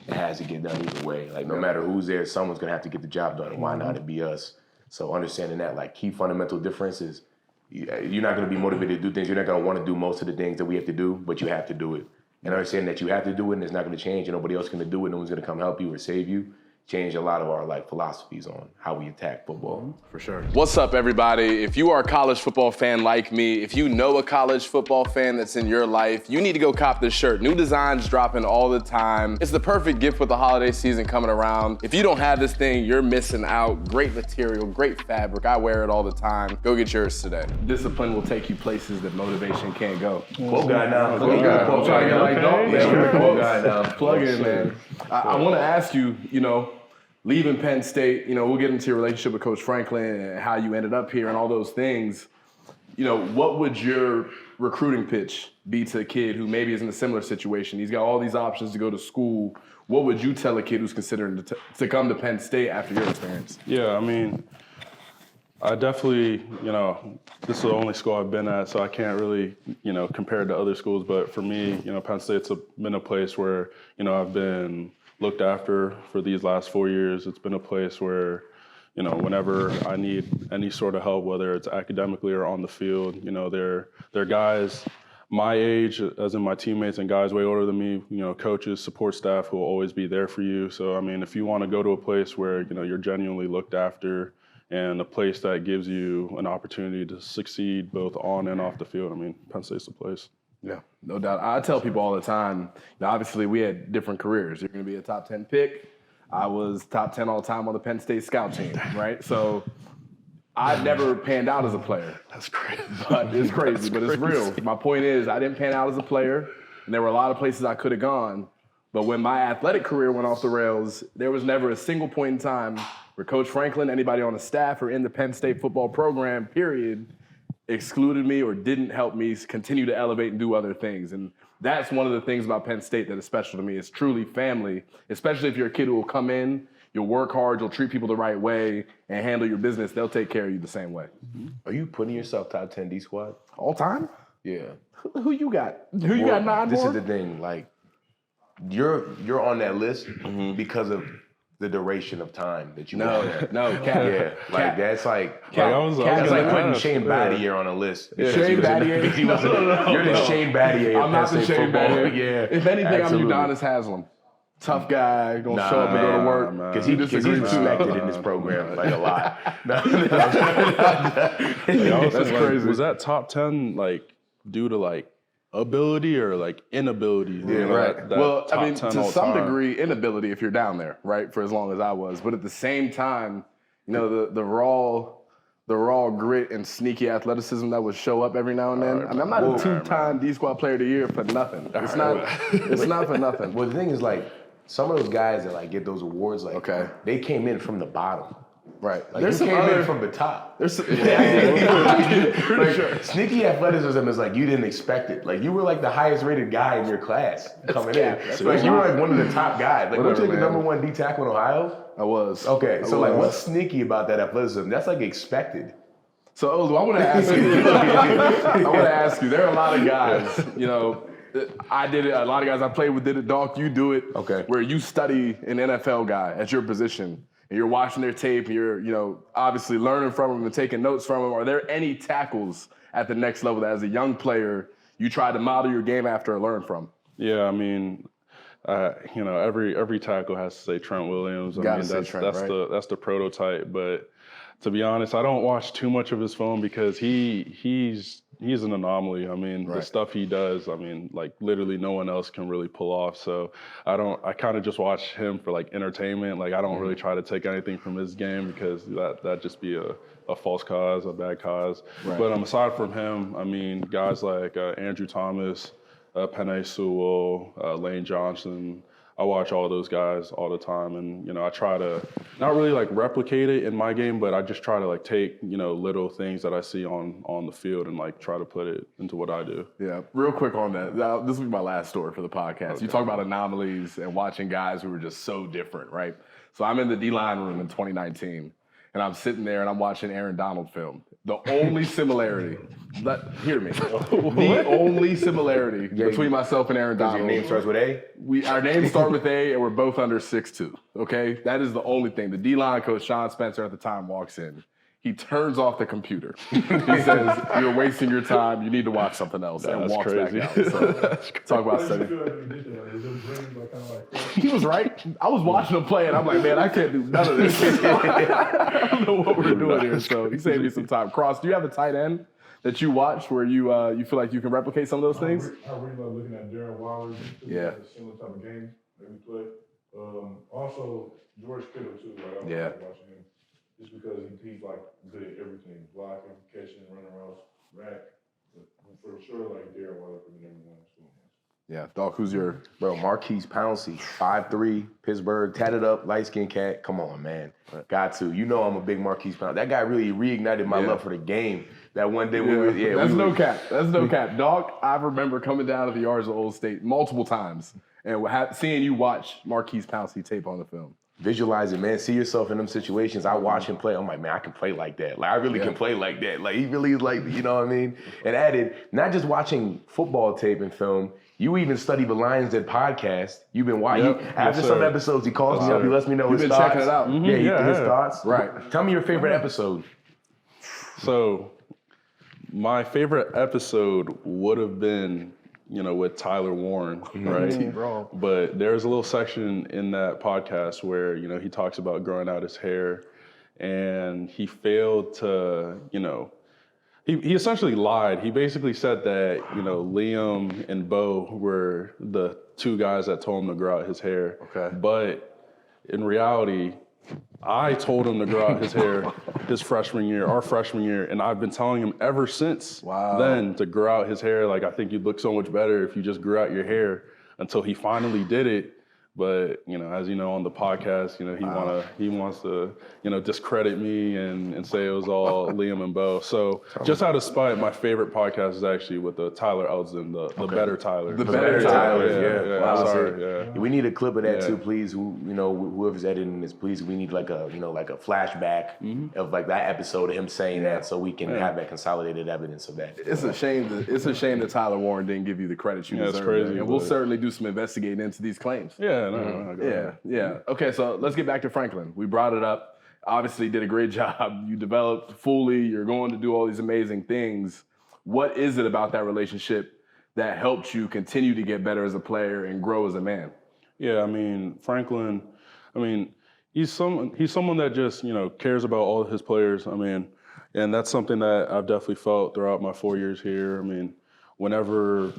[SPEAKER 1] it has to get done either way. Like no matter who's there, someone's gonna have to get the job done. And why not it be us? So understanding that, like, key fundamental differences, you're not going to be motivated to do things. You're not going to want to do most of the things that we have to do, but you have to do it. And understanding that you have to do it and it's not going to change and nobody else is going to do it, no one's going to come help you or save you, change a lot of our philosophies on how we attack football.
[SPEAKER 2] For sure. What's up, everybody? If you are a college football fan like me, if you know a college football fan that's in your life, you need to go cop this shirt. New designs dropping all the time. It's the perfect gift with the holiday season coming around. If you don't have this thing, you're missing out. Great material, great fabric. I wear it all the time. Go get yours today. Discipline will take you places that motivation can't go.
[SPEAKER 1] Quote guy now.
[SPEAKER 2] Quote guy. Like Dawkins.
[SPEAKER 1] Quote guy now.
[SPEAKER 2] Plug in, man. I want to ask you, leaving Penn State, we'll get into your relationship with Coach Franklin and how you ended up here and all those things. What would your recruiting pitch be to a kid who maybe is in a similar situation? He's got all these options to go to school. What would you tell a kid who's considering to come to Penn State after your experience?
[SPEAKER 3] Yeah, I mean, I definitely, this is the only school I've been at, so I can't really, compare it to other schools. But for me, Penn State's been a place where, I've been looked after for these last 4 years. It's been a place where, whenever I need any sort of help, whether it's academically or on the field, they're guys my age, as in my teammates, and guys way older than me, coaches, support staff who will always be there for you. So, I mean, if you want to go to a place where, you're genuinely looked after and a place that gives you an opportunity to succeed both on and off the field, I mean, Penn State's the place.
[SPEAKER 2] Yeah, no doubt. I tell people all the time, obviously we had different careers. You're going to be a top 10 pick. I was top 10 all the time on the Penn State scout team, right? So I never panned out as a player.
[SPEAKER 3] That's crazy.
[SPEAKER 2] But it's crazy, but it's real. My point is, I didn't pan out as a player, and there were a lot of places I could have gone. But when my athletic career went off the rails, there was never a single point in time where Coach Franklin, anybody on the staff or in the Penn State football program, period, excluded me or didn't help me continue to elevate and do other things. And that's one of the things about Penn State that is special to me. It's truly family, especially if you're a kid who will come in, you'll work hard, you'll treat people the right way, and handle your business. They'll take care of you the same way.
[SPEAKER 1] Are you putting yourself top 10 D squad?
[SPEAKER 2] All time?
[SPEAKER 1] Yeah.
[SPEAKER 2] Who you got? Who you got 9
[SPEAKER 1] This
[SPEAKER 2] more?
[SPEAKER 1] is the thing, you're on that list because of the duration of time that you were on there.
[SPEAKER 2] No, Cap.
[SPEAKER 1] Yeah, that's like
[SPEAKER 3] I
[SPEAKER 1] that's like putting
[SPEAKER 3] ask,
[SPEAKER 1] Shane Battier on a list.
[SPEAKER 2] Shane Battier?
[SPEAKER 1] You're the Shane Battier.
[SPEAKER 2] I'm not the Shane Battier.
[SPEAKER 1] Yeah.
[SPEAKER 2] If anything,
[SPEAKER 1] absolutely.
[SPEAKER 2] I'm Udonis Haslam. Tough guy, gonna show up and go to work.
[SPEAKER 1] Because he's respected in this program like a lot.
[SPEAKER 3] That's crazy. Was that top 10 due to ability or inability?
[SPEAKER 2] Yeah, right.
[SPEAKER 3] Well,
[SPEAKER 2] I mean, to some degree, inability if you're down there, right? For as long as I was, but at the same time, the raw grit and sneaky athleticism that would show up every now and then. I mean, I'm not a 2-time D Squad Player of the Year for nothing. It's not for nothing.
[SPEAKER 1] Well, the thing is, some of those guys that get those awards, they came in from the bottom.
[SPEAKER 2] Right.
[SPEAKER 1] There's some came in from the top.
[SPEAKER 2] There's some,
[SPEAKER 1] Sneaky athleticism is you didn't expect it. You were the highest rated guy in your class coming in. You were one of the top guys. Weren't you the number 1 D tackle in Ohio?
[SPEAKER 2] I was.
[SPEAKER 1] Okay, so what's sneaky about that athleticism? That's expected.
[SPEAKER 2] So Olu, I want to ask you. There are a lot of guys, I did it. A lot of guys I played with did it. Dawk, you do it.
[SPEAKER 1] Okay.
[SPEAKER 2] Where you study an NFL guy at your position. And you're watching their tape, and you're, obviously learning from them and taking notes from them. Are there any tackles at the next level that, as a young player, you try to model your game after or learn from?
[SPEAKER 3] Yeah, I mean, every tackle has to say Trent Williams. That's the prototype. But to be honest, I don't watch too much of his film because he's an anomaly. I mean, the stuff he does, literally no one else can really pull off. So I kind of just watch him for entertainment. I don't really try to take anything from his game because that'd just be a false cause, a bad cause. Right. But aside from him, guys like Andrew Thomas, Penn Sewell, Lane Johnson, I watch all those guys all the time, and I try to not really like replicate it in my game, but I just try to like take little things that I see on the field and like try to put it into what I do.
[SPEAKER 2] Yeah, real quick on that. This will be my last story for the podcast. Okay. You talk about anomalies and watching guys who were just so different, right? So I'm in the D-line room in 2019, and I'm sitting there and I'm watching Aaron Donald film. The only similarity, hear me, the only similarity between myself and Aaron Donald.
[SPEAKER 1] Your name starts with A?
[SPEAKER 2] Our names start with A, and we're both under 6'2", okay? That is the only thing. The D-line coach, Sean Spencer, at the time walks in. He turns off the computer. He says, "You're wasting your time. You need to watch something else," and walks
[SPEAKER 3] crazy.
[SPEAKER 2] back out. So, talk about study. He was right. I was watching him play, and I'm like, man, I can't do none of this. I don't know what we're doing here. So he saved me some time. Cross, do you have a tight end that you watch where you feel like you can replicate some of those things?
[SPEAKER 4] I really love looking at Darren Waller.
[SPEAKER 2] Yeah.
[SPEAKER 4] Similar type of games that we play. Also, George Kittle, too. Like, I like watching him. Just because he's like good at everything, blocking, catching, running around, rack. But for sure, like Darren Waller for the number one school.
[SPEAKER 2] Yeah, Doc, who's your
[SPEAKER 1] bro? Marquise Pouncey, 5'3", Pittsburgh, tatted up, light skinned cat. Come on, man, got to. I'm a big Marquise Pouncey. That guy really reignited my love for the game. That one day
[SPEAKER 2] That's no cap. That's no cap. Doc, I remember coming down to the yards of Old State multiple times and seeing you watch Marquise Pouncey tape on the film.
[SPEAKER 1] Visualize it, man. See yourself in them situations. I watch him play. I'm like, man, I can play like that. Like, I really can play like that. Like, he really is like, you know what I mean? And added, not just watching football tape and film, you even study the Lions Den podcast. You've been watching. After some episodes, he calls me up. He lets me know his thoughts.
[SPEAKER 2] You've been checking it out.
[SPEAKER 1] Mm-hmm. His thoughts.
[SPEAKER 2] Right.
[SPEAKER 1] Tell me your favorite episode.
[SPEAKER 3] So, my favorite episode would have been with Tyler Warren, right? But there's a little section in that podcast where, he talks about growing out his hair, and he failed to, he essentially lied. He basically said that, Liam and Bo were the two guys that told him to grow out his hair.
[SPEAKER 2] Okay.
[SPEAKER 3] But in reality, I told him to grow out his hair our freshman year, and I've been telling him ever since then to grow out his hair. Like, I think you'd look so much better if you just grew out your hair, until he finally did it. But, as you know, on the podcast, he wants to, discredit me and say it was all Liam and Bo. So just out of spite, my favorite podcast is actually with the Tyler Elsden, the better Tyler.
[SPEAKER 2] The better Tyler,
[SPEAKER 1] Wow, sorry. We need a clip of that too, please. Whoever's editing this, please. We need like a flashback of like that episode of him saying that, so we can have that consolidated evidence of that.
[SPEAKER 2] It's a shame that Tyler Warren didn't give you the credit you deserve.
[SPEAKER 3] That's crazy.
[SPEAKER 2] And we'll certainly do some investigating into these claims.
[SPEAKER 3] Yeah.
[SPEAKER 2] Okay, so let's get back to Franklin. We brought it up. Obviously did a great job. You developed fully. You're going to do all these amazing things. What is it about that relationship that helped you continue to get better as a player and grow as a man?
[SPEAKER 3] Yeah, Franklin, he's someone that just, cares about all of his players. And that's something that I've definitely felt throughout my 4 years here. Whenever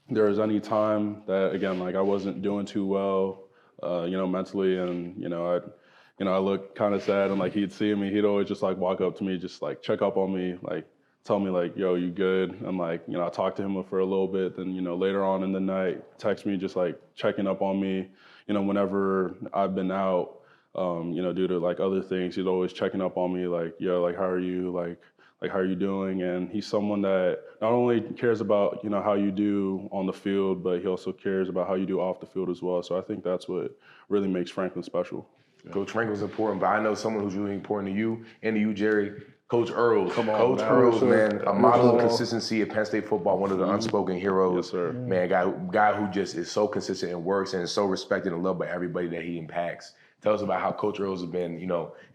[SPEAKER 3] there was any time that, again, like I wasn't doing too well, mentally, and, I looked kind of sad, and like he'd see me, he'd always just like walk up to me, just like check up on me, like tell me like, yo, you good? And like, I talked to him for a little bit, then, later on in the night, text me, just like checking up on me, whenever I've been out, due to like other things, he's always checking up on me, like, yo, like, how are you? Like, how are you doing? And he's someone that not only cares about, how you do on the field, but he also cares about how you do off the field as well. So I think that's what really makes Franklin special.
[SPEAKER 1] Coach Franklin's important, but I know someone who's really important to you and to you, Jerry. Coach Earls.
[SPEAKER 2] Come on,
[SPEAKER 1] Coach Earls, man, a model of consistency at Penn State football, one of the unspoken heroes.
[SPEAKER 3] Yes, sir.
[SPEAKER 1] Man, guy who just is so consistent and works and is so respected and loved by everybody that he impacts. Tell us about how Coach Earls has been,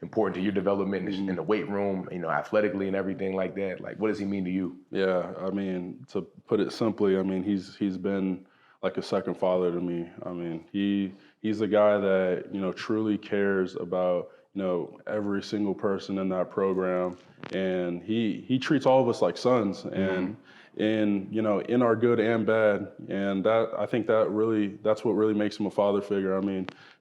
[SPEAKER 1] important to your development in the weight room, athletically and everything like that. Like, what does he mean to you?
[SPEAKER 3] Yeah, to put it simply, he's been like a second father to me. He's a guy that, truly cares about, every single person in that program. And he treats all of us like sons, and in our good and bad. And I think that's what really makes him a father figure.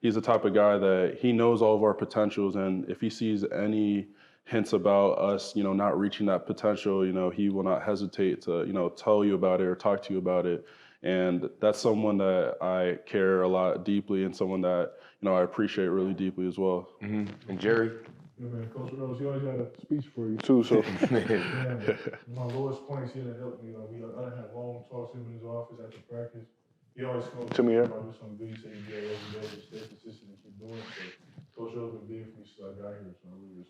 [SPEAKER 3] He's the type of guy that he knows all of our potentials, and if he sees any hints about us, not reaching that potential, he will not hesitate to, tell you about it or talk to you about it. And that's someone that I care a lot deeply and someone that, I appreciate really deeply as well.
[SPEAKER 1] Mm-hmm. And Jerry?
[SPEAKER 5] Yeah, man, Coach Earls, he always got a speech for you.
[SPEAKER 4] Too, so.
[SPEAKER 5] Yeah, my lowest points, he done helped me. I done had long talks with him in his office after practice. He always comes
[SPEAKER 4] To me, yeah.
[SPEAKER 5] about do something good. He said he did it every day, just stay consistent and keep doing it. So Coach Earls been big for me since I got here, so I really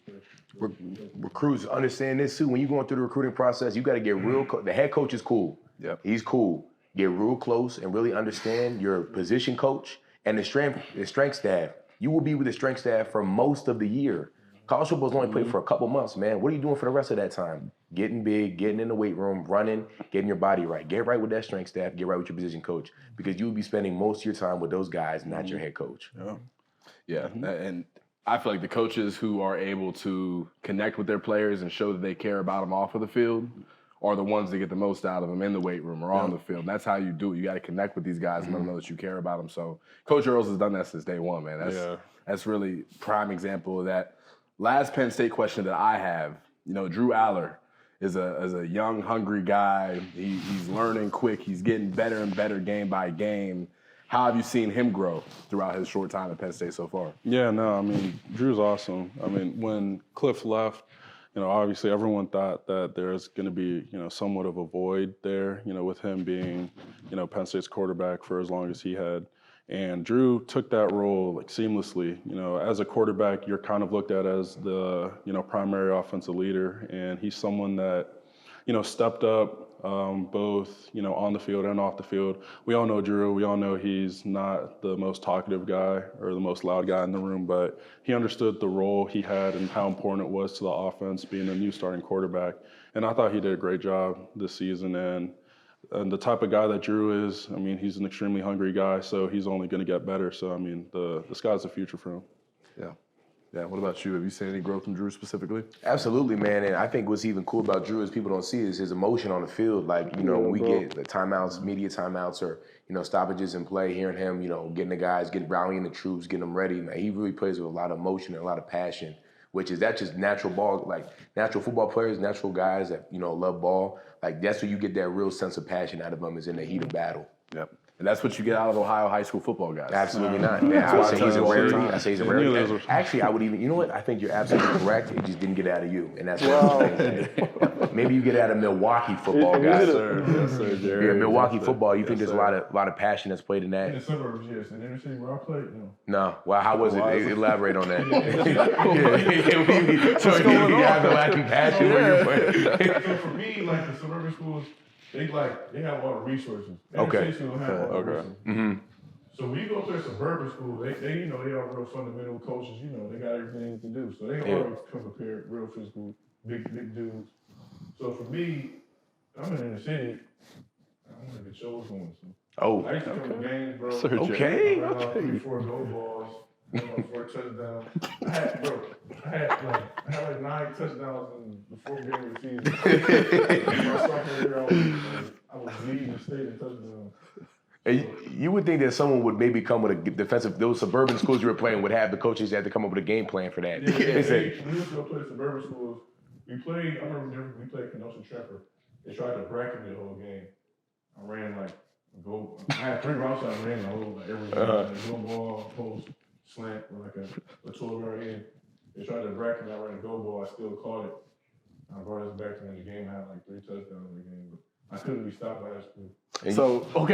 [SPEAKER 5] respect him.
[SPEAKER 1] Recruits understand this too. When you're going through the recruiting process, you got to get real. The head coach is cool.
[SPEAKER 2] Yep.
[SPEAKER 1] He's cool. Get real close and really understand your position coach and the strength staff. You will be with the strength staff for most of the year. College football is only played for a couple months, man. What are you doing for the rest of that time? Getting big, getting in the weight room, running, getting your body right. Get right with that strength staff. Get right with your position coach because you will be spending most of your time with those guys, not your head coach.
[SPEAKER 2] Yeah, and I feel like the coaches who are able to connect with their players and show that they care about them off of the field are the ones that get the most out of them in the weight room or on the field. And that's how you do it. You got to connect with these guys and let them know that you care about them. So Coach Earls has done that since day one, man. That's really prime example of that. Last Penn State question that I have, Drew Allar is a young, hungry guy. He's learning quick. He's getting better and better game by game. How have you seen him grow throughout his short time at Penn State so far?
[SPEAKER 3] Yeah, no, Drew's awesome. When Cliff left, obviously everyone thought that there's going to be, somewhat of a void there, with him being, Penn State's quarterback for as long as he had. And Drew took that role seamlessly. As a quarterback, you're kind of looked at as the, primary offensive leader. And he's someone that, stepped up both, on the field and off the field. We all know Drew. We all know he's not the most talkative guy or the most loud guy in the room, but he understood the role he had and how important it was to the offense being a new starting quarterback. And I thought he did a great job this season. And the type of guy that Drew is, he's an extremely hungry guy, so he's only going to get better. So, the sky's the future for him.
[SPEAKER 2] Yeah, what about you? Have you seen any growth from Drew specifically?
[SPEAKER 1] Absolutely, man. And I think what's even cool about Drew is people don't see is his emotion on the field. Like, when we get the timeouts, media timeouts, or, stoppages in play, hearing him, getting the guys, rallying the troops, getting them ready. Man, he really plays with a lot of emotion and a lot of passion, which is that's just natural ball, like natural football players, natural guys that, love ball. Like, that's where you get that real sense of passion out of them is in the heat of battle.
[SPEAKER 2] Yep. And that's what you get out of Ohio high school football guys.
[SPEAKER 1] Absolutely not. I would say he's a rarity. I say he's a rarity. Actually, I would even, what? I think you're absolutely correct. It just didn't get out of you. And that's what I'm saying. Maybe you get out of Milwaukee football, guys.
[SPEAKER 3] Yes, sir, Jerry.
[SPEAKER 1] Yeah, Milwaukee football, you think there's a lot of passion that's played in that?
[SPEAKER 5] In the suburbs, yes. In the inner city where I played, no.
[SPEAKER 1] No. Well, how was it? Elaborate on that. So you have the lack of passion where you're playing.
[SPEAKER 5] So for me, like the suburban schools, they have a lot of resources.
[SPEAKER 1] Okay.
[SPEAKER 5] Don't have a lot of resources. Mm-hmm. So when you go to a suburban school, they they are real fundamental coaches. They got everything to do. So they always come prepared, real physical, big dudes. So for me, I'm in the inner city. I want to get chose one. So I used to come to games, bro.
[SPEAKER 1] Okay.
[SPEAKER 5] 3-4 goal balls. 4 touchdowns. I had like 9 touchdowns in the 4th game of the season. My sophomore year, I was leading the state in touchdowns.
[SPEAKER 1] And you would think that someone would maybe come with a defensive. Those suburban schools you were playing would have the coaches had to come up with a game plan for that.
[SPEAKER 5] Yeah, we used to go play suburban schools. I remember we played Kenosha Trapper. They tried to bracket me the whole game. I ran I had 3 routes I ran the whole every game. Go ball, post, slant, or like a 12-yard in. They tried to bracket me. I ran a go ball. I still caught it. I brought us back to the game. I had like 3 touchdowns in the game. But I couldn't be stopped by that school.
[SPEAKER 2] So hold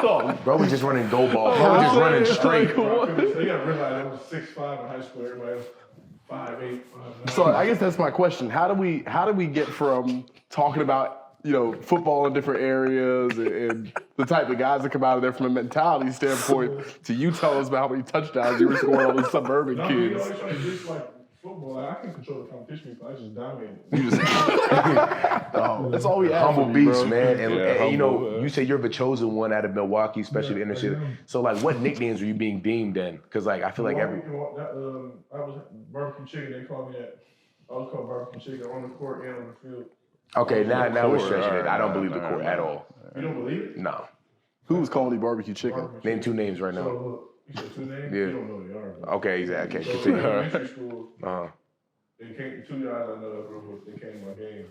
[SPEAKER 2] on.
[SPEAKER 1] Bro was just running go ball. Bro was just running straight.
[SPEAKER 5] They got to realize I was 6'5" in high school. Everybody else 5'8", 5'9".
[SPEAKER 2] So I guess that's my question. How do we get from talking about football in different areas and the type of guys that come out of there from a mentality standpoint to you telling us about how many touchdowns you were scoring on these suburban kids?
[SPEAKER 5] You always try to do like football. I can control the competition, but I just dominate
[SPEAKER 2] it. That's all we ask.
[SPEAKER 1] Humble beast, man. And you say you're the chosen one out of Milwaukee, especially the inner city. So what nicknames were you being deemed then? Because I feel like I
[SPEAKER 5] was barbecue chicken. They called me that. I was called barbecue chicken on the court and on the field.
[SPEAKER 1] Okay, now we're stretching it. I don't believe the court at all.
[SPEAKER 5] You don't believe it?
[SPEAKER 1] No.
[SPEAKER 2] Who was calling you barbecue chicken?
[SPEAKER 1] Name 2 names right now.
[SPEAKER 5] So look, you said 2 names?
[SPEAKER 1] Yeah.
[SPEAKER 5] You don't know who they are. Bro.
[SPEAKER 1] Okay, exactly.
[SPEAKER 5] So
[SPEAKER 1] Continue.
[SPEAKER 5] in elementary school,
[SPEAKER 1] Uh-huh.
[SPEAKER 5] they came, 2 guys I know that grew up, they came to my game.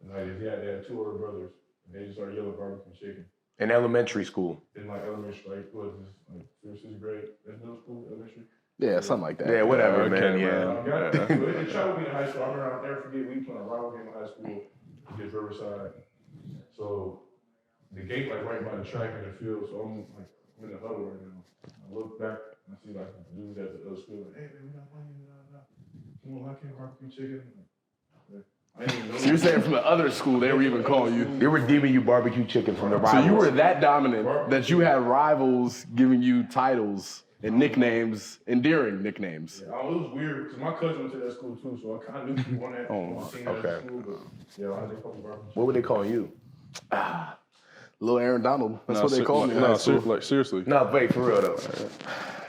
[SPEAKER 5] And they had 2 older brothers. And they just started yelling barbecue chicken.
[SPEAKER 1] In elementary school.
[SPEAKER 5] In like elementary, like what is this? Like 5th, 6th grade? That's middle school, elementary.
[SPEAKER 2] Yeah, something like that.
[SPEAKER 1] Yeah, whatever, man.
[SPEAKER 3] Okay,
[SPEAKER 1] Yeah.
[SPEAKER 5] It tried with me in high school. I remember, I'll never forget, we playing a rival game in high school against Riverside. So the gate like right by the track and the field. So I'm in the huddle right now. I look back and I see like the dudes at the other school like, hey man, we got money, come on, I can't barbecue chicken. I didn't even know.
[SPEAKER 2] So you're saying from the other school, they were even calling you.
[SPEAKER 1] They were giving you barbecue chicken from the rivals.
[SPEAKER 2] So you were that dominant that you had rivals giving you titles and nicknames, endearing nicknames.
[SPEAKER 5] Yeah, it was weird because my cousin went to that school too, so I kind of knew people on that team at that school. But yeah, I had a couple barbecue.
[SPEAKER 1] What were they calling you?
[SPEAKER 2] Little Aaron Donald. That's what they call me.
[SPEAKER 3] No, seriously.
[SPEAKER 1] No, wait, for real though.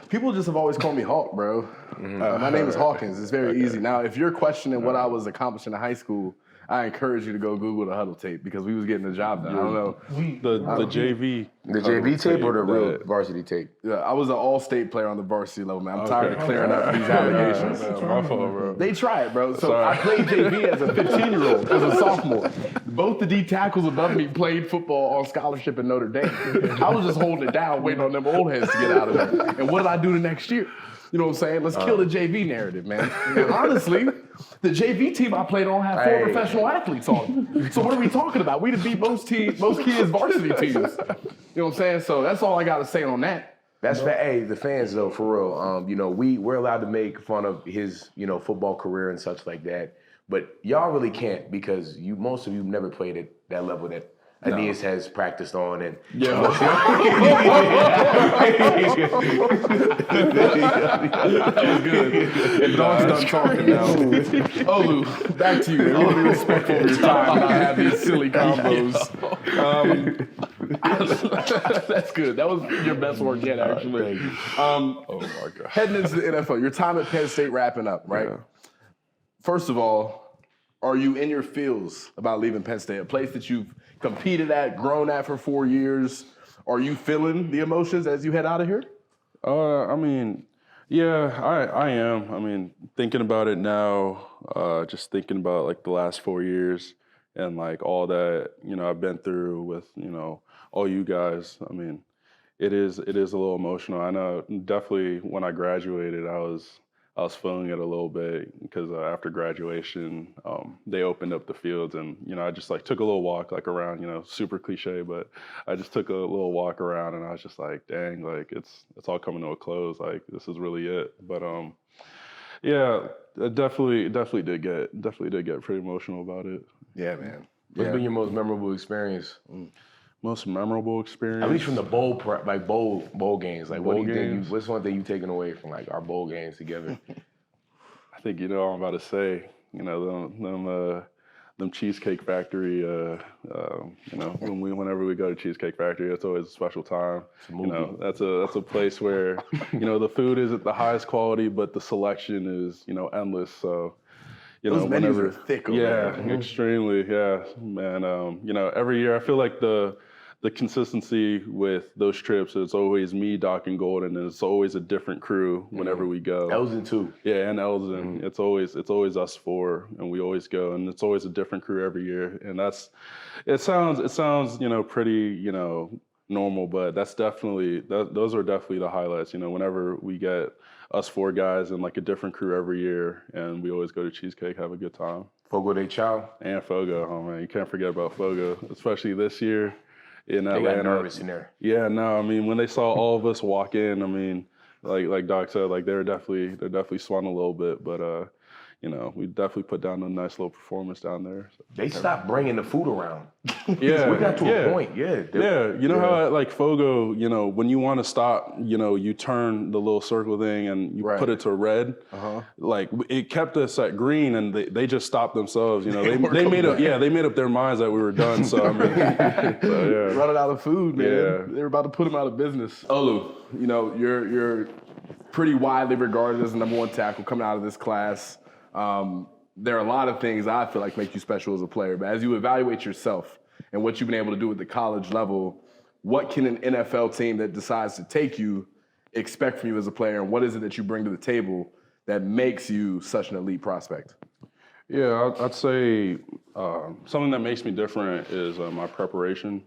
[SPEAKER 2] People just have always called me Hawk, bro. My name is Hawkins. It's very easy. Now, if you're questioning what I was accomplishing in high school, I encourage you to go Google the huddle tape because we was getting the job done. I don't know.
[SPEAKER 3] The JV.
[SPEAKER 1] The JV tape or the real varsity tape?
[SPEAKER 2] Yeah, I was an all-state player on the varsity level, man. I'm tired of clearing up these allegations.
[SPEAKER 3] My fault, bro.
[SPEAKER 2] They try it, bro. So I played JV as a 15-year-old, as a sophomore. Both the D tackles above me played football on scholarship in Notre Dame. I was just holding it down, waiting on them old heads to get out of there. And what did I do the next year? You know what I'm saying? Let's kill the JV narrative, man. And honestly, the JV team I played on had 4 professional athletes on it. So what are we talking about? We'd have beat most kids' varsity teams. You know what I'm saying? So that's all I got to say on that.
[SPEAKER 1] That's hey, the fans though, for real. You know, we're allowed to make fun of his, football career and such like that. But y'all really can't because most of you never played at that level that Aeneas has practiced on and
[SPEAKER 2] That was good. And Dog's done talking now. Olu, back to you. Man. We want to be respectful of your time. Not have these silly combos. That's good. That was your best work yet, actually.
[SPEAKER 3] Oh my God.
[SPEAKER 2] Heading into the NFL, your time at Penn State wrapping up, right? Yeah. First of all, are you in your feels about leaving Penn State, a place that you've competed at, grown at for 4 years? Are you feeling the emotions as you head out of here?
[SPEAKER 3] I mean, yeah, I am. I mean, thinking about it now, just thinking about like the last 4 years and like all that, I've been through with, all you guys. I mean, it is a little emotional. I know definitely when I graduated, I was feeling it a little bit because after graduation, they opened up the fields and, I just like took a little walk like around, super cliche, but I just took a little walk around and I was just like, dang, like it's all coming to a close. Like this is really it. But yeah, I definitely did get pretty emotional about it.
[SPEAKER 2] Yeah, man.
[SPEAKER 1] What's been your most memorable experience?
[SPEAKER 3] Most memorable experience?
[SPEAKER 1] At least from the bowl games. Like
[SPEAKER 3] bowl games?
[SPEAKER 1] What's one thing you taken away from like our bowl games together?
[SPEAKER 3] I think what I'm about to say. Them Cheesecake Factory. Whenever we go to Cheesecake Factory, it's always a special time. That's a place where the food isn't the highest quality, but the selection is endless. So.
[SPEAKER 2] Those menus are thick over there.
[SPEAKER 3] Extremely, yeah. And, every year I feel like the consistency with those trips, it's always me, Doc, and Golden, and it's always a different crew whenever we go.
[SPEAKER 1] Elgin too.
[SPEAKER 3] Yeah, and Elgin. It's always us 4, and we always go, and it's always a different crew every year. And it sounds pretty, normal, but that's definitely, those are definitely the highlights, whenever we get us 4 guys and like a different crew every year, and we always go to Cheesecake, have a good time.
[SPEAKER 1] Fogo de Chao.
[SPEAKER 3] And Fogo, oh man, you can't forget about Fogo, especially this year in Atlanta.
[SPEAKER 1] They got nervous in there.
[SPEAKER 3] Yeah, no, I mean, when they saw all of us walk in, I mean, like Doc said, like they're definitely swung a little bit, but we definitely put down a nice little performance down there. So.
[SPEAKER 1] They stopped bringing the food around.
[SPEAKER 3] Yeah,
[SPEAKER 1] we got to a point. Yeah,
[SPEAKER 3] how like Fogo, when you want to stop, you turn the little circle thing and you put it to red. Like it kept us at green, and they just stopped themselves. They made up their minds that we were done. So I mean,
[SPEAKER 2] running out of food, man.
[SPEAKER 3] Yeah.
[SPEAKER 2] They were about to put them out of business. Olu, you're pretty widely regarded as the #1 tackle coming out of this class. There are a lot of things I feel like make you special as a player, but as you evaluate yourself and what you've been able to do at the college level, what can an NFL team that decides to take you expect from you as a player, and what is it that you bring to the table that makes you such an elite prospect?
[SPEAKER 3] Yeah, I'd say something that makes me different is my preparation.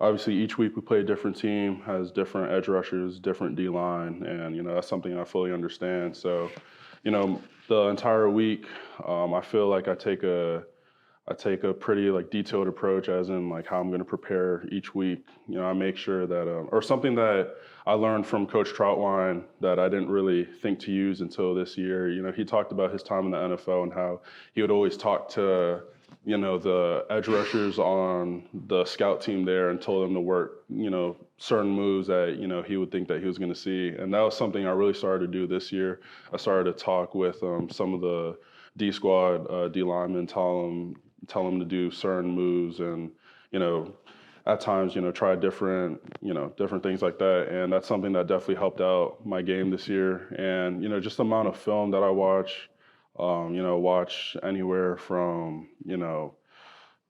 [SPEAKER 3] Obviously each week we play a different team, has different edge rushers, different D-line, and, that's something I fully understand. So, the entire week, I feel like I take a pretty detailed approach, as in how I'm going to prepare each week. I make sure that, or something that I learned from Coach Troutwine that I didn't really think to use until this year. He talked about his time in the NFL and how he would always talk to, the edge rushers on the scout team there and told them to work, certain moves that, he would think that he was going to see. And that was something I really started to do this year. I started to talk with some of the D squad, D linemen, tell them to do certain moves and, at times, try different things like that. And that's something that definitely helped out my game this year. And, just the amount of film that I watch, watch anywhere from,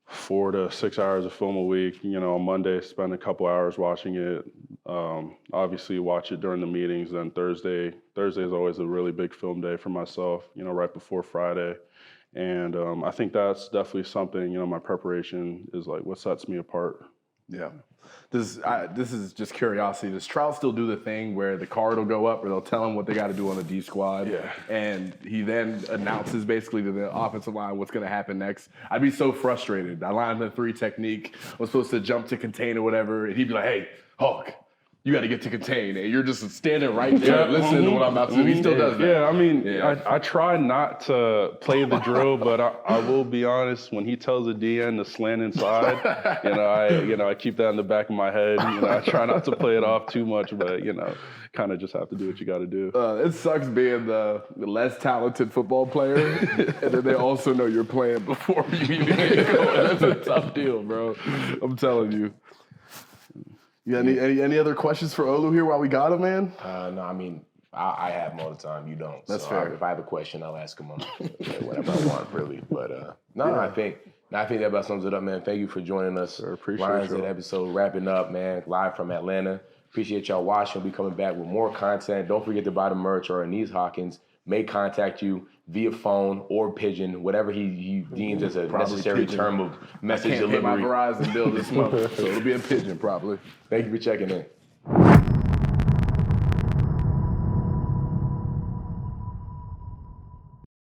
[SPEAKER 3] 4 to 6 hours of film a week. On Monday, spend a couple hours watching it. Obviously watch it during the meetings. Then Thursday is always a really big film day for myself, right before Friday. And I think that's definitely something, my preparation is what sets me apart.
[SPEAKER 2] Yeah. This is just curiosity. Does Trout still do the thing where the card will go up or they'll tell him what they got to do on the D squad?
[SPEAKER 3] Yeah.
[SPEAKER 2] And he then announces basically to the offensive line what's going to happen next. I'd be so frustrated. I lined the 3 technique. I was supposed to jump to contain or whatever. And he'd be like, hey, Hawk, you got to get to contain. And you're just standing right there listening to what I'm about to do. He still does that.
[SPEAKER 3] Yeah, I mean, I try not to play the drill, but I will be honest, when he tells the DN to slant inside, I keep that in the back of my head. I try not to play it off too much, but, kind of just have to do what you got to do.
[SPEAKER 2] It sucks being the less talented football player, and then they also know you're playing before you even get going. That's a tough deal, bro. I'm telling you. You got any other questions for Olu here while we got him, man?
[SPEAKER 1] No, I mean, I have them all the time. You don't.
[SPEAKER 2] That's
[SPEAKER 1] so
[SPEAKER 2] fair.
[SPEAKER 1] If I have a question, I'll ask him on whatever I want, really. But I think that about sums it up, man. Thank you for joining us.
[SPEAKER 3] Sure, appreciate
[SPEAKER 1] Lions
[SPEAKER 3] you.
[SPEAKER 1] Den episode wrapping up, man. Live from Atlanta. Appreciate y'all watching. We'll be coming back with more content. Don't forget to buy the merch, or Aeneas Hawkins may contact you via phone or pigeon, whatever he deems as a necessary
[SPEAKER 2] pigeon.
[SPEAKER 1] term of message
[SPEAKER 2] I can't pay my
[SPEAKER 1] delivery.
[SPEAKER 2] Verizon bill this month, so it'll be a pigeon probably.
[SPEAKER 1] Thank you for checking in.